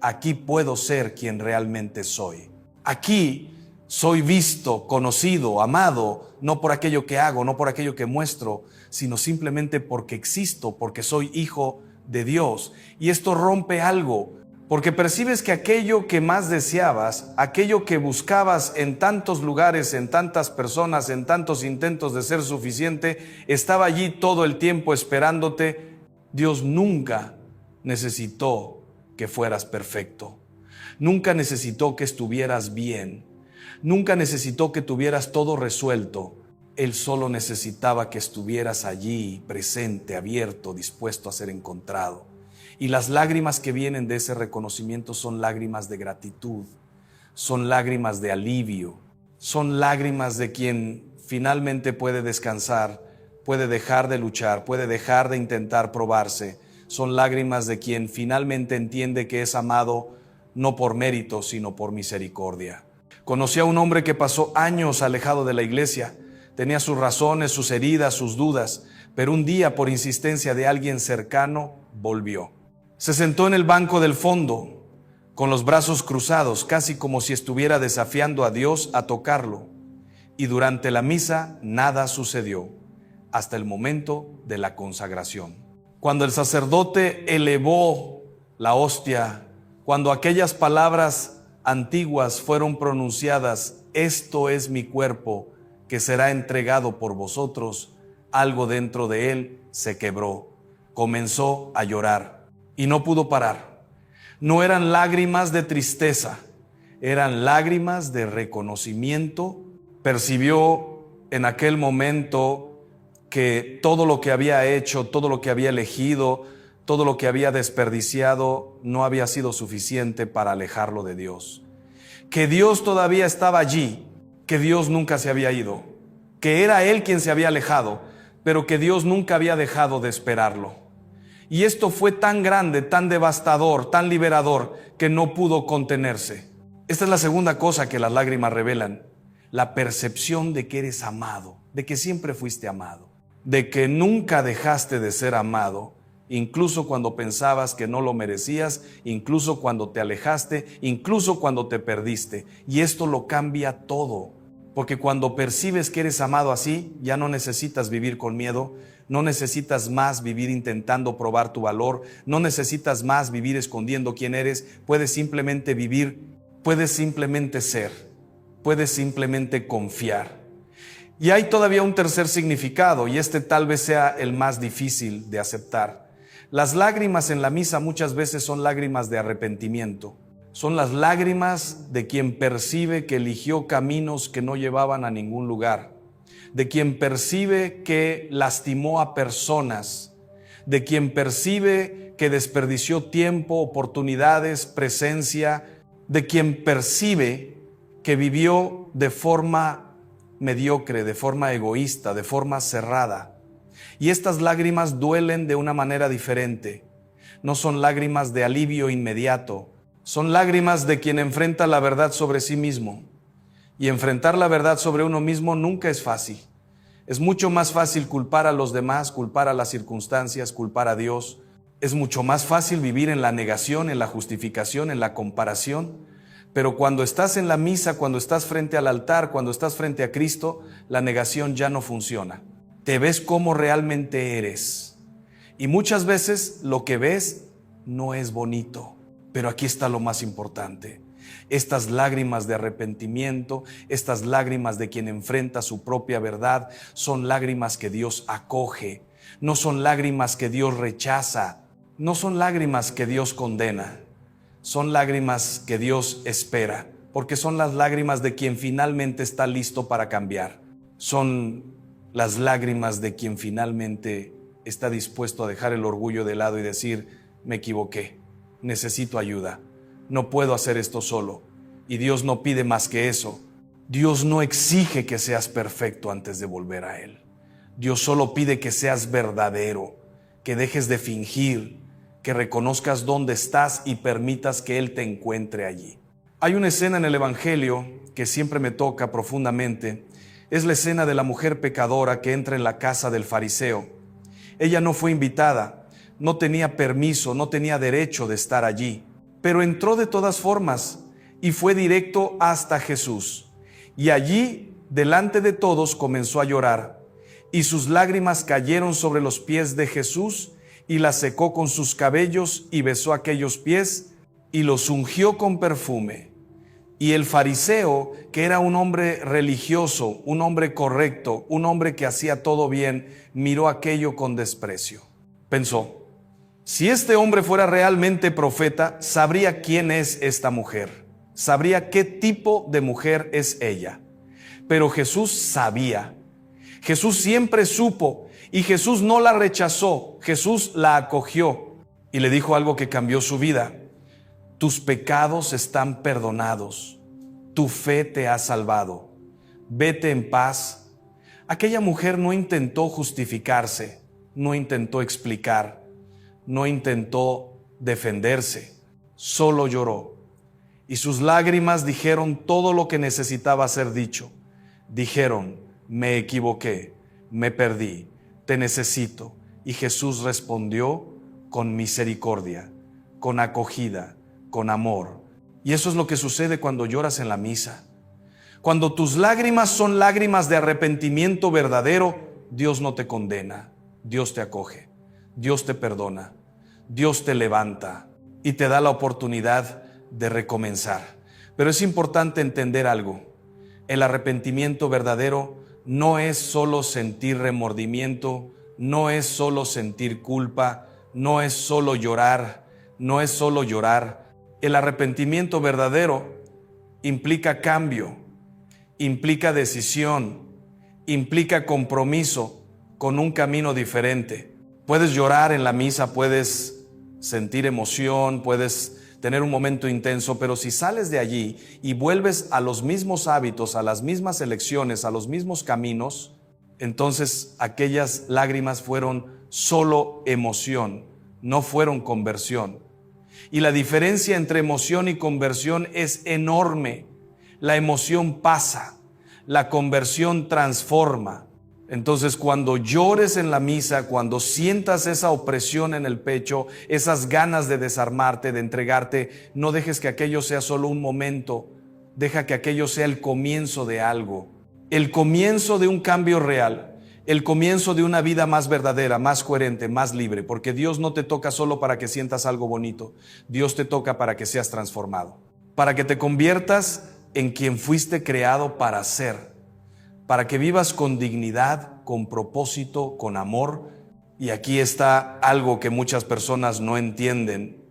aquí puedo ser quien realmente soy. Aquí soy visto, conocido, amado, no por aquello que hago, no por aquello que muestro, sino simplemente porque existo, porque soy hijo de Dios. Y esto rompe algo, porque percibes que aquello que más deseabas, aquello que buscabas en tantos lugares, en tantas personas, en tantos intentos de ser suficiente, estaba allí todo el tiempo esperándote. Dios nunca necesitó que fueras perfecto. Nunca necesitó que estuvieras bien. Nunca necesitó que tuvieras todo resuelto. Él solo necesitaba que estuvieras allí, presente, abierto, dispuesto a ser encontrado. Y las lágrimas que vienen de ese reconocimiento son lágrimas de gratitud, son lágrimas de alivio, son lágrimas de quien finalmente puede descansar, puede dejar de luchar, puede dejar de intentar probarse. Son lágrimas de quien finalmente entiende que es amado no por mérito, sino por misericordia. Conocí a un hombre que pasó años alejado de la iglesia. Tenía sus razones, sus heridas, sus dudas, pero un día, por insistencia de alguien cercano, volvió. Se sentó en el banco del fondo, con los brazos cruzados, casi como si estuviera desafiando a Dios a tocarlo. Y durante la misa nada sucedió, hasta el momento de la consagración. Cuando el sacerdote elevó la hostia, cuando aquellas palabras antiguas fueron pronunciadas: esto es mi cuerpo, que será entregado por vosotros, algo dentro de él se quebró. Comenzó a llorar y no pudo parar. No eran lágrimas de tristeza, eran lágrimas de reconocimiento. Percibió en aquel momento que todo lo que había hecho, todo lo que había elegido, todo lo que había desperdiciado no había sido suficiente para alejarlo de Dios. Que Dios todavía estaba allí, que Dios nunca se había ido, que era Él quien se había alejado, pero que Dios nunca había dejado de esperarlo. Y esto fue tan grande, tan devastador, tan liberador, que no pudo contenerse. Esta es la segunda cosa que las lágrimas revelan: la percepción de que eres amado, de que siempre fuiste amado, de que nunca dejaste de ser amado, incluso cuando pensabas que no lo merecías, incluso cuando te alejaste, incluso cuando te perdiste. Y esto lo cambia todo, porque cuando percibes que eres amado así, ya no necesitas vivir con miedo, no necesitas más vivir intentando probar tu valor, no necesitas más vivir escondiendo quién eres. Puedes simplemente vivir, puedes simplemente ser, puedes simplemente confiar. Y hay todavía un tercer significado, y este tal vez sea el más difícil de aceptar. Las lágrimas en la misa muchas veces son lágrimas de arrepentimiento. Son las lágrimas de quien percibe que eligió caminos que no llevaban a ningún lugar, de quien percibe que lastimó a personas, de quien percibe que desperdició tiempo, oportunidades, presencia, de quien percibe que vivió de forma mediocre, de forma egoísta, de forma cerrada. Y estas lágrimas duelen de una manera diferente. No son lágrimas de alivio inmediato, son lágrimas de quien enfrenta la verdad sobre sí mismo. Y enfrentar la verdad sobre uno mismo nunca es fácil. Es mucho más fácil culpar a los demás, culpar a las circunstancias, culpar a Dios. Es mucho más fácil vivir en la negación, en la justificación, en la comparación. Pero cuando estás en la misa, cuando estás frente al altar, cuando estás frente a Cristo, la negación ya no funciona. Te ves como realmente eres. Y muchas veces lo que ves no es bonito. Pero aquí está lo más importante. Estas lágrimas de arrepentimiento, estas lágrimas de quien enfrenta su propia verdad, son lágrimas que Dios acoge. No son lágrimas que Dios rechaza. No son lágrimas que Dios condena. Son lágrimas que Dios espera. porque son las lágrimas de quien finalmente está listo para cambiar. Son las lágrimas de quien finalmente está dispuesto a dejar el orgullo de lado y decir, me equivoqué, necesito ayuda, no puedo hacer esto solo. Y Dios no pide más que eso. Dios no exige que seas perfecto antes de volver a Él. Dios solo pide que seas verdadero, que dejes de fingir, que reconozcas dónde estás y permitas que Él te encuentre allí. Hay una escena en el Evangelio que siempre me toca profundamente. Es la escena de la mujer pecadora que entra en la casa del fariseo. Ella no fue invitada, no tenía permiso, no tenía derecho de estar allí, pero entró de todas formas y fue directo hasta Jesús. Y allí, delante de todos, comenzó a llorar, y sus lágrimas cayeron sobre los pies de Jesús, y las secó con sus cabellos, y besó aquellos pies, y los ungió con perfume. Y el fariseo, que era un hombre religioso, un hombre correcto, un hombre que hacía todo bien, miró aquello con desprecio. Pensó, si este hombre fuera realmente profeta, sabría quién es esta mujer, sabría qué tipo de mujer es ella. Pero Jesús sabía, Jesús siempre supo, y Jesús no la rechazó, Jesús la acogió y le dijo algo que cambió su vida. Tus pecados están perdonados, tu fe te ha salvado, vete en paz. Aquella mujer no intentó justificarse, no intentó explicar, no intentó defenderse, solo lloró. Y sus lágrimas dijeron todo lo que necesitaba ser dicho. Dijeron, me equivoqué, me perdí, te necesito. Y Jesús respondió con misericordia, con acogida, con amor. Y eso es lo que sucede cuando lloras en la misa. Cuando tus lágrimas son lágrimas de arrepentimiento verdadero, Dios no te condena, Dios te acoge, Dios te perdona, Dios te levanta y te da la oportunidad de recomenzar. Pero es importante entender algo. El arrepentimiento verdadero no es solo sentir remordimiento, no es solo sentir culpa, no es solo llorar, no es solo llorar. El arrepentimiento verdadero implica cambio, implica decisión, implica compromiso con un camino diferente. Puedes llorar en la misa, puedes sentir emoción, puedes tener un momento intenso, pero si sales de allí y vuelves a los mismos hábitos, a las mismas elecciones, a los mismos caminos, entonces aquellas lágrimas fueron solo emoción, no fueron conversión. Y la diferencia entre emoción y conversión es enorme. La emoción pasa, la conversión transforma. Entonces, cuando llores en la misa, cuando sientas esa opresión en el pecho, esas ganas de desarmarte, de entregarte, no dejes que aquello sea solo un momento, deja que aquello sea el comienzo de algo, el comienzo de un cambio real, el comienzo de una vida más verdadera, más coherente, más libre, porque Dios no te toca solo para que sientas algo bonito, Dios te toca para que seas transformado, para que te conviertas en quien fuiste creado para ser, para que vivas con dignidad, con propósito, con amor. Y aquí está algo que muchas personas no entienden.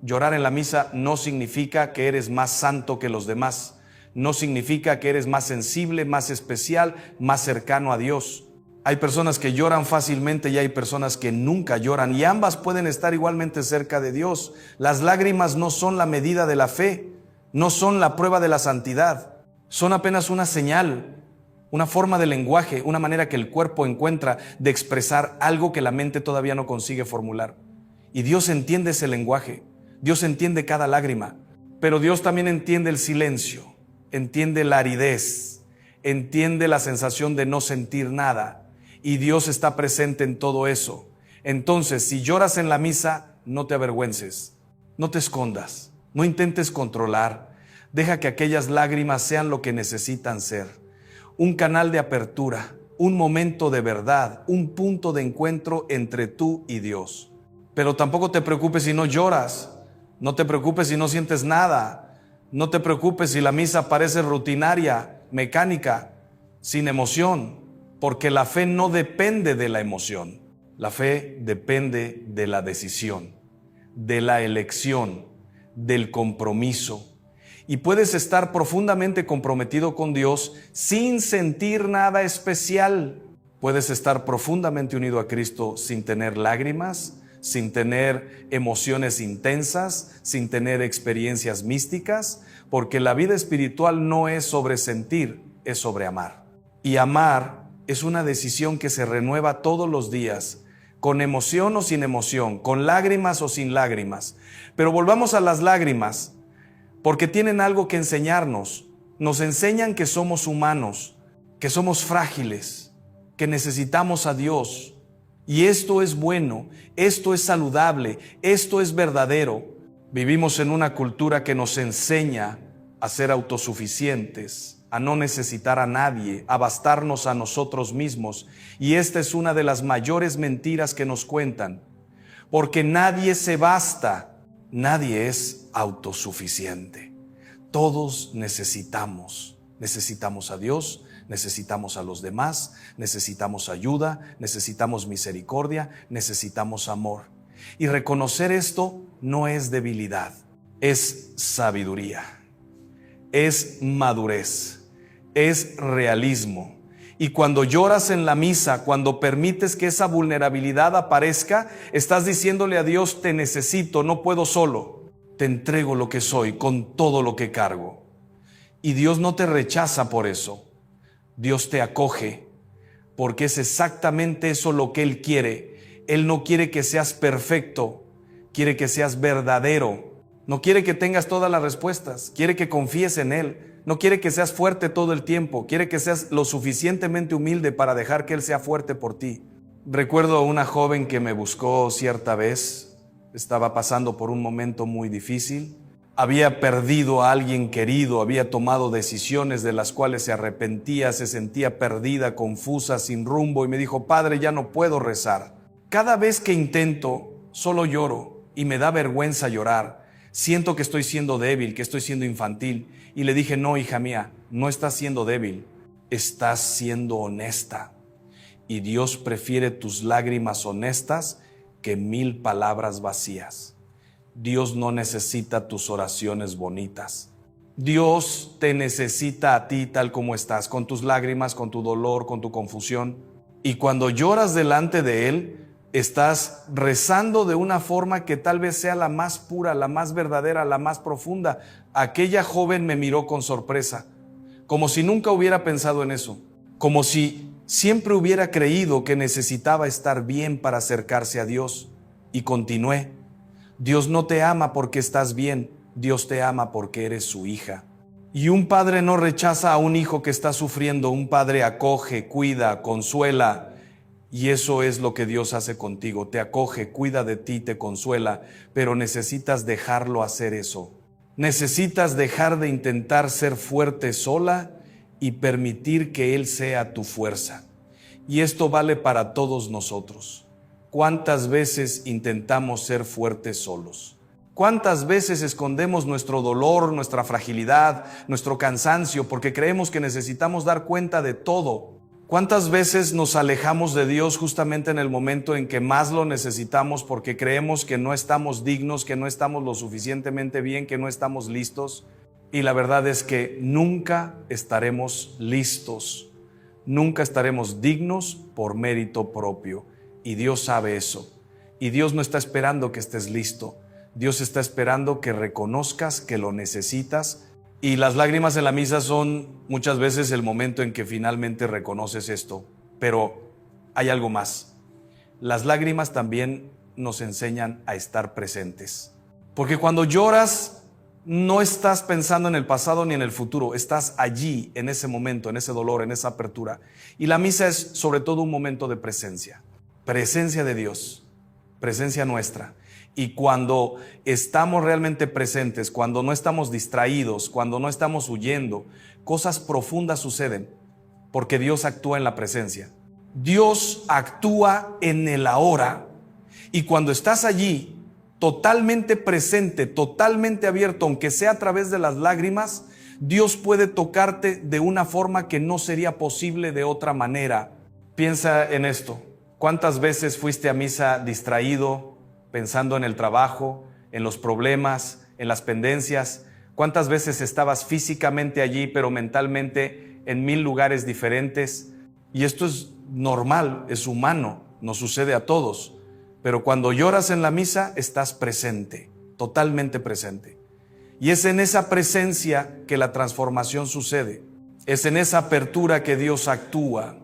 Llorar en la misa no significa que eres más santo que los demás. No significa que eres más sensible, más especial, más cercano a Dios. Hay personas que lloran fácilmente y hay personas que nunca lloran, y ambas pueden estar igualmente cerca de Dios. Las lágrimas no son la medida de la fe, no son la prueba de la santidad. Son apenas una señal, una forma de lenguaje, una manera que el cuerpo encuentra de expresar algo que la mente todavía no consigue formular. Y Dios entiende ese lenguaje, Dios entiende cada lágrima, pero Dios también entiende el silencio, entiende la aridez, entiende la sensación de no sentir nada, y Dios está presente en todo eso. Entonces, si lloras en la misa, no te avergüences, no te escondas, no intentes controlar, deja que aquellas lágrimas sean lo que necesitan ser. Un canal de apertura, un momento de verdad, un punto de encuentro entre tú y Dios. Pero tampoco te preocupes si no lloras, no te preocupes si no sientes nada, no te preocupes si la misa parece rutinaria, mecánica, sin emoción, porque la fe no depende de la emoción. La fe depende de la decisión, de la elección, del compromiso. Y puedes estar profundamente comprometido con Dios sin sentir nada especial. Puedes estar profundamente unido a Cristo sin tener lágrimas, sin tener emociones intensas, sin tener experiencias místicas, porque la vida espiritual no es sobre sentir, es sobre amar. Y amar es una decisión que se renueva todos los días, con emoción o sin emoción, con lágrimas o sin lágrimas. Pero volvamos a las lágrimas, porque tienen algo que enseñarnos. Nos enseñan que somos humanos, que somos frágiles, que necesitamos a Dios. Y esto es bueno, esto es saludable, esto es verdadero. Vivimos en una cultura que nos enseña a ser autosuficientes, a no necesitar a nadie, a bastarnos a nosotros mismos. Y esta es una de las mayores mentiras que nos cuentan, porque nadie se basta. Nadie es autosuficiente. Todos necesitamos a Dios, necesitamos a los demás, necesitamos ayuda, necesitamos misericordia, necesitamos amor. Y reconocer esto no es debilidad, es sabiduría, es madurez, es realismo. Y cuando lloras en la misa, cuando permites que esa vulnerabilidad aparezca, estás diciéndole a Dios: te necesito, no puedo solo. Te entrego lo que soy con todo lo que cargo. Y Dios no te rechaza por eso. Dios te acoge, porque es exactamente eso lo que Él quiere. Él no quiere que seas perfecto, quiere que seas verdadero. No quiere que tengas todas las respuestas, quiere que confíes en Él. No quiere que seas fuerte todo el tiempo, quiere que seas lo suficientemente humilde para dejar que Él sea fuerte por ti. Recuerdo a una joven que me buscó cierta vez, estaba pasando por un momento muy difícil, había perdido a alguien querido, había tomado decisiones de las cuales se arrepentía, se sentía perdida, confusa, sin rumbo, y me dijo: Padre, ya no puedo rezar. Cada vez que intento, solo lloro y me da vergüenza llorar. Siento que estoy siendo débil, que estoy siendo infantil. Y le dije: no, hija mía, no estás siendo débil, estás siendo honesta. Y Dios prefiere tus lágrimas honestas que 1000 palabras vacías. Dios no necesita tus oraciones bonitas. Dios te necesita a ti tal como estás, con tus lágrimas, con tu dolor, con tu confusión. Y cuando lloras delante de Él, estás rezando de una forma que tal vez sea la más pura, la más verdadera, la más profunda. Aquella joven me miró con sorpresa, como si nunca hubiera pensado en eso, como si siempre hubiera creído que necesitaba estar bien para acercarse a Dios. Y continué: Dios no te ama porque estás bien, Dios te ama porque eres su hija. Y un padre no rechaza a un hijo que está sufriendo, un padre acoge, cuida, consuela. Y eso es lo que Dios hace contigo, te acoge, cuida de ti, te consuela, pero necesitas dejarlo hacer eso. Necesitas dejar de intentar ser fuerte sola y permitir que Él sea tu fuerza. Y esto vale para todos nosotros. ¿Cuántas veces intentamos ser fuertes solos? ¿Cuántas veces escondemos nuestro dolor, nuestra fragilidad, nuestro cansancio, porque creemos que necesitamos dar cuenta de todo? ¿Cuántas veces nos alejamos de Dios justamente en el momento en que más lo necesitamos, porque creemos que no estamos dignos, que no estamos lo suficientemente bien, que no estamos listos? Y la verdad es que nunca estaremos listos, nunca estaremos dignos por mérito propio. Y Dios sabe eso. Y Dios no está esperando que estés listo. Dios está esperando que reconozcas que lo necesitas. Y las lágrimas en la misa son muchas veces el momento en que finalmente reconoces esto. Pero hay algo más. Las lágrimas también nos enseñan a estar presentes. Porque cuando lloras, no estás pensando en el pasado ni en el futuro. Estás allí, en ese momento, en ese dolor, en esa apertura. Y la misa es sobre todo un momento de presencia. Presencia de Dios, presencia nuestra. Y cuando estamos realmente presentes, cuando no estamos distraídos, cuando no estamos huyendo, cosas profundas suceden, porque Dios actúa en la presencia. Dios actúa en el ahora. Y cuando estás allí, totalmente presente, totalmente abierto, aunque sea a través de las lágrimas, Dios puede tocarte de una forma que no sería posible de otra manera. Piensa en esto. ¿Cuántas veces fuiste a misa distraído, pensando en el trabajo, en los problemas, en las pendencias? ¿Cuántas veces estabas físicamente allí, pero mentalmente en 1000 lugares diferentes? Y esto es normal, es humano, nos sucede a todos. Pero cuando lloras en la misa, estás presente, totalmente presente. Y es en esa presencia que la transformación sucede. Es en esa apertura que Dios actúa.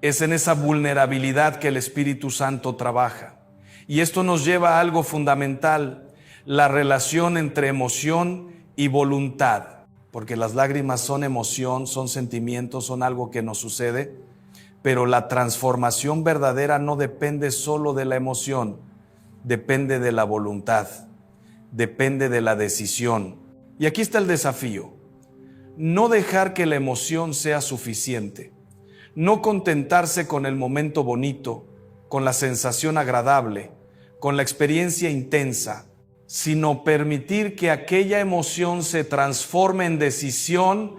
Es en esa vulnerabilidad que el Espíritu Santo trabaja. Y esto nos lleva a algo fundamental, la relación entre emoción y voluntad. Porque las lágrimas son emoción, son sentimientos, son algo que nos sucede. Pero la transformación verdadera no depende solo de la emoción, depende de la voluntad, depende de la decisión. Y aquí está el desafío. No dejar que la emoción sea suficiente. No contentarse con el momento bonito, con la sensación agradable, con la experiencia intensa, sino permitir que aquella emoción se transforme en decisión,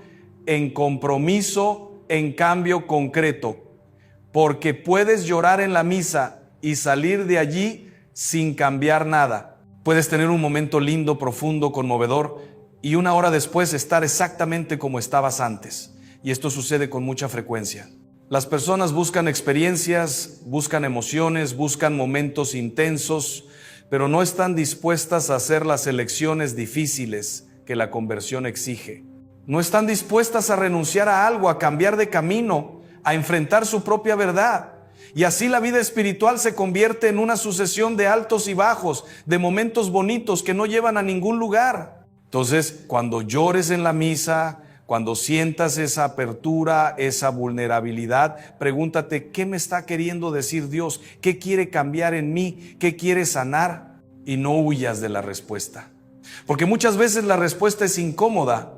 en compromiso, en cambio concreto. Porque puedes llorar en la misa y salir de allí sin cambiar nada. Puedes tener un momento lindo, profundo, conmovedor y una hora después estar exactamente como estabas antes. Y esto sucede con mucha frecuencia. Las personas buscan experiencias, buscan emociones, buscan momentos intensos, pero no están dispuestas a hacer las elecciones difíciles que la conversión exige. No están dispuestas a renunciar a algo, a cambiar de camino, a enfrentar su propia verdad. Y así la vida espiritual se convierte en una sucesión de altos y bajos, de momentos bonitos que no llevan a ningún lugar. Entonces, cuando llores en la misa, cuando sientas esa apertura, esa vulnerabilidad, pregúntate, ¿qué me está queriendo decir Dios? ¿Qué quiere cambiar en mí? ¿Qué quiere sanar? Y no huyas de la respuesta. Porque muchas veces la respuesta es incómoda.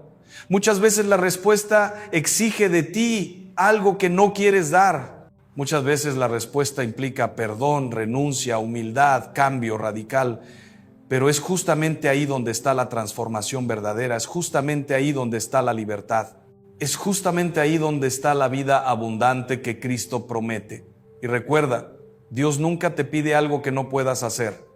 Muchas veces la respuesta exige de ti algo que no quieres dar. Muchas veces la respuesta implica perdón, renuncia, humildad, cambio radical. Pero es justamente ahí donde está la transformación verdadera, es justamente ahí donde está la libertad, es justamente ahí donde está la vida abundante que Cristo promete. Y recuerda, Dios nunca te pide algo que no puedas hacer,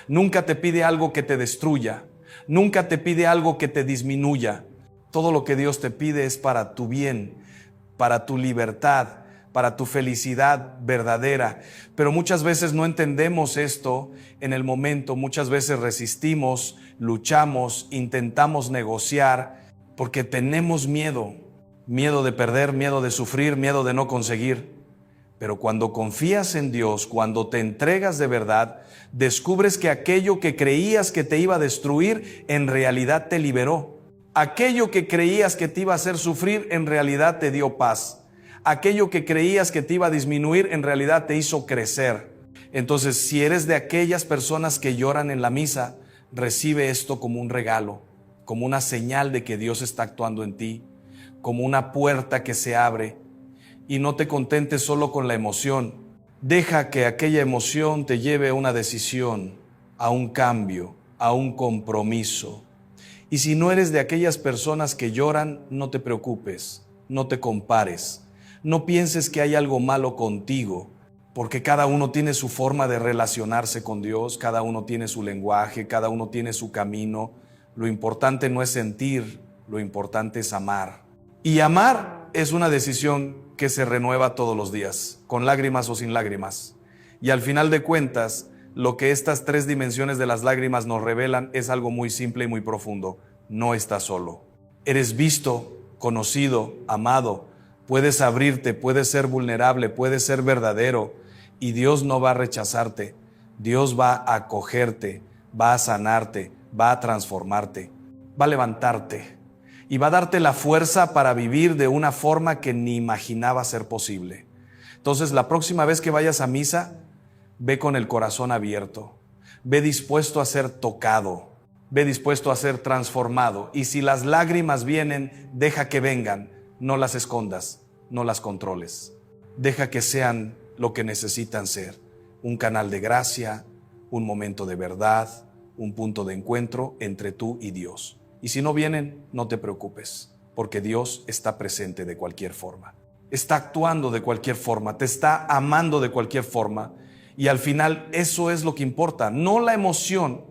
nunca te pide algo que te destruya, nunca te pide algo que te disminuya. Todo lo que Dios te pide es para tu bien, para tu libertad, para tu felicidad verdadera. Pero muchas veces no entendemos esto en el momento, muchas veces resistimos, luchamos, intentamos negociar, porque tenemos miedo, miedo de perder, miedo de sufrir, miedo de no conseguir. Pero cuando confías en Dios, cuando te entregas de verdad, descubres que aquello que creías que te iba a destruir, en realidad te liberó. Aquello que creías que te iba a hacer sufrir, en realidad te dio paz. Aquello que creías que te iba a disminuir, en realidad te hizo crecer. Entonces, si eres de aquellas personas que lloran en la misa, recibe esto como un regalo, como una señal de que Dios está actuando en ti, como una puerta que se abre. Y no te contentes solo con la emoción. Deja que aquella emoción te lleve a una decisión, a un cambio, a un compromiso. Y si no eres de aquellas personas que lloran, no te preocupes, no te compares. No pienses que hay algo malo contigo, porque cada uno tiene su forma de relacionarse con Dios, cada uno tiene su lenguaje, cada uno tiene su camino. Lo importante no es sentir, lo importante es amar. Y amar es una decisión que se renueva todos los días, con lágrimas o sin lágrimas. Y al final de cuentas, lo que estas 3 dimensiones de las lágrimas nos revelan es algo muy simple y muy profundo. No estás solo. Eres visto, conocido, amado. Puedes abrirte, puedes ser vulnerable, puedes ser verdadero. Y Dios no va a rechazarte. Dios va a acogerte, va a sanarte, va a transformarte, va a levantarte. Y va a darte la fuerza para vivir de una forma que ni imaginaba ser posible. Entonces, la próxima vez que vayas a misa, ve con el corazón abierto. Ve dispuesto a ser tocado. Ve dispuesto a ser transformado. Y si las lágrimas vienen, deja que vengan. No las escondas, no las controles. Deja que sean lo que necesitan ser. Un canal de gracia, un momento de verdad, un punto de encuentro entre tú y Dios. Y si no vienen, no te preocupes, porque Dios está presente de cualquier forma. Está actuando de cualquier forma, te está amando de cualquier forma. Y al final eso es lo que importa, no la emoción,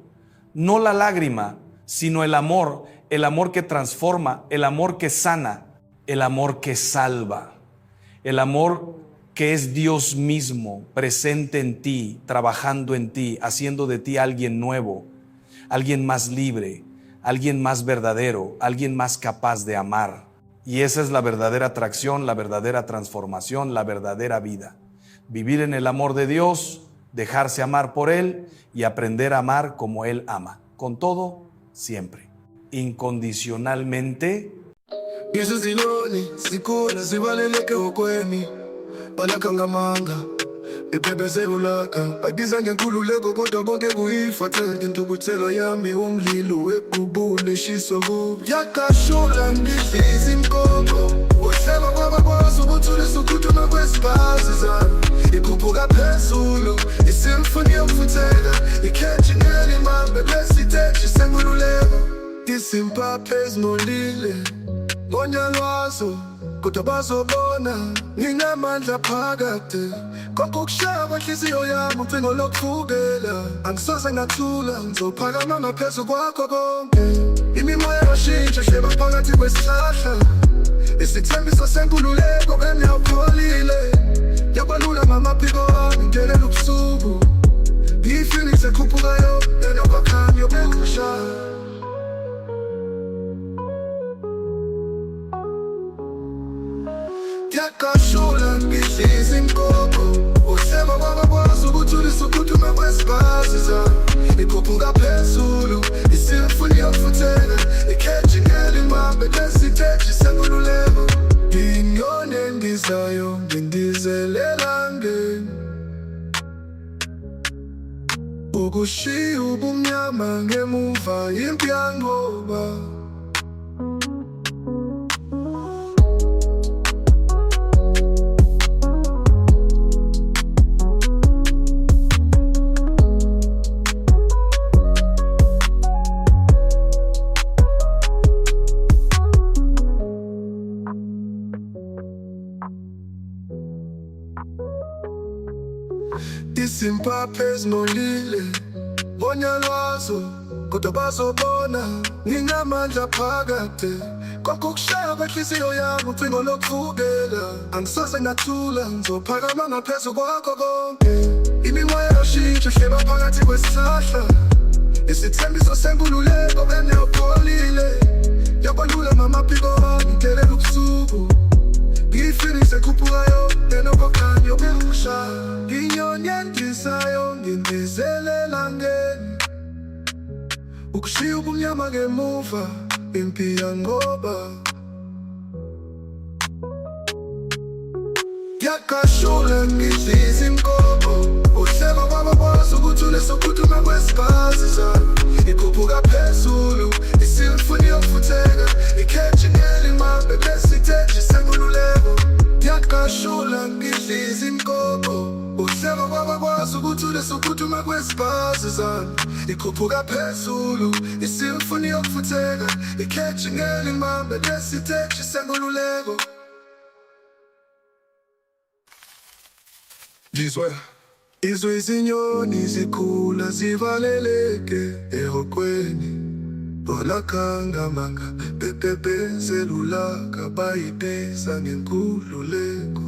no la lágrima, sino el amor, el amor que transforma, el amor que sana, el amor que salva, el amor que es Dios mismo presente en ti, trabajando en ti, haciendo de ti alguien nuevo, alguien más libre, alguien más verdadero, alguien más capaz de amar. Y esa es la verdadera atracción, la verdadera transformación, la verdadera vida. Vivir en el amor de Dios, dejarse amar por Él y aprender a amar como Él ama, con todo, siempre, incondicionalmente. Balakangamanga iphephe selulaka bayibiza ngenkululeko kodwa bonke kuyifathele intukuthelo yami umlilo webhubule eshiso kubi yakashula ngidliza inkoko uhleba kwabakwazi ukuthulisa ukhuthuma kwesibazi zami ikhuphuka phezulu isimfoni yokufuthela ikhetshingela imambe lesiteji senkululeko isimpaphe ezimolile ngonyalwazo kodwa bazobona nginamandla phakade konke ukushaya kwenhliziyo yami ucingo lokuvukela angisoze ngathula ngizophakama ngaphezu kwakho konke imimoya yashintsha hleba phakathi kwesihlahla isithembiso senkululeko engiyawupholile yabalula ngamaphiko wami ngelela ubusuku i-Phoenix ekhuphukayo enokwakhanya yokushaya yakashula ngidliza inkoko uhleba kwabakwazi ukuthulisa ukhuthuma kwesibazi zami ikhuphuka phezulu isimfoni yokufuthela ikhetshingela imambe lesiteji senkululeko inyoni endizayo ngindizelela ngeni ukushiya ubumnyama ngemuva impi yanqoba isimpaphe ezimolile ngonyalwazo kodwa bazobona nginamandla phakade konke ukushaya kwenhliziyo yami ucingo lokuvukela angisoze ngathula ngizophakama ngaphezu kwakho konke imimoya yashintsha hleba phakathi kwesihlahla isithembiso senkululeko engiyawupholile yabalula ngamaphiko wami ngelela ubusuku i-Phoenix ekhuphukayo enokwakhanya yokushaya inyoni endizayo ngindizelela ngeni ukushiya ubumnyama ngemuva impi yanqoba yakashula ngidliza inkoko uhleba kwabakwazi ukuthulisa ukhuthuma kwesibazi zami ikhuphuka phezulu isimfoni yokufuthela ikhetshingela imambe lesiteji senkululeko yakashula ngidliza inkoko uhleba kwabakwazi ukuthulisa ukhuthuma kwesibazi zami ikhuphuka phezulu isimfoni yokufuthela ikhetshingela imambe lesiteji senkululeko izwe izinyoni zikhula zivaleleke ehokweni balakangamanga bepepezelulaka bayibiza ngenkululeko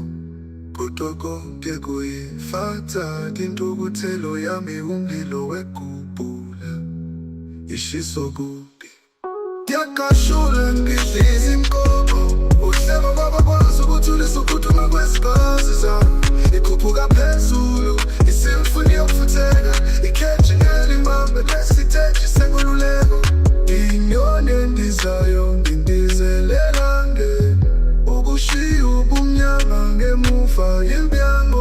kodwa konke kuyifatha intukuthelo yami umlilo wegubhula ishiso kubi yakashula ngidliza inkoko uhleba kwabakwazi ukuthulisa ukhuthuma kwesibazi zami ikhuphuka phezulu isimfoni yokufuthela ikhetshingela imambe lesiteji senkululeko inyoni endizayo ngindizelela ngeni ukushiya ubumnyama ngemuva impi yanqoba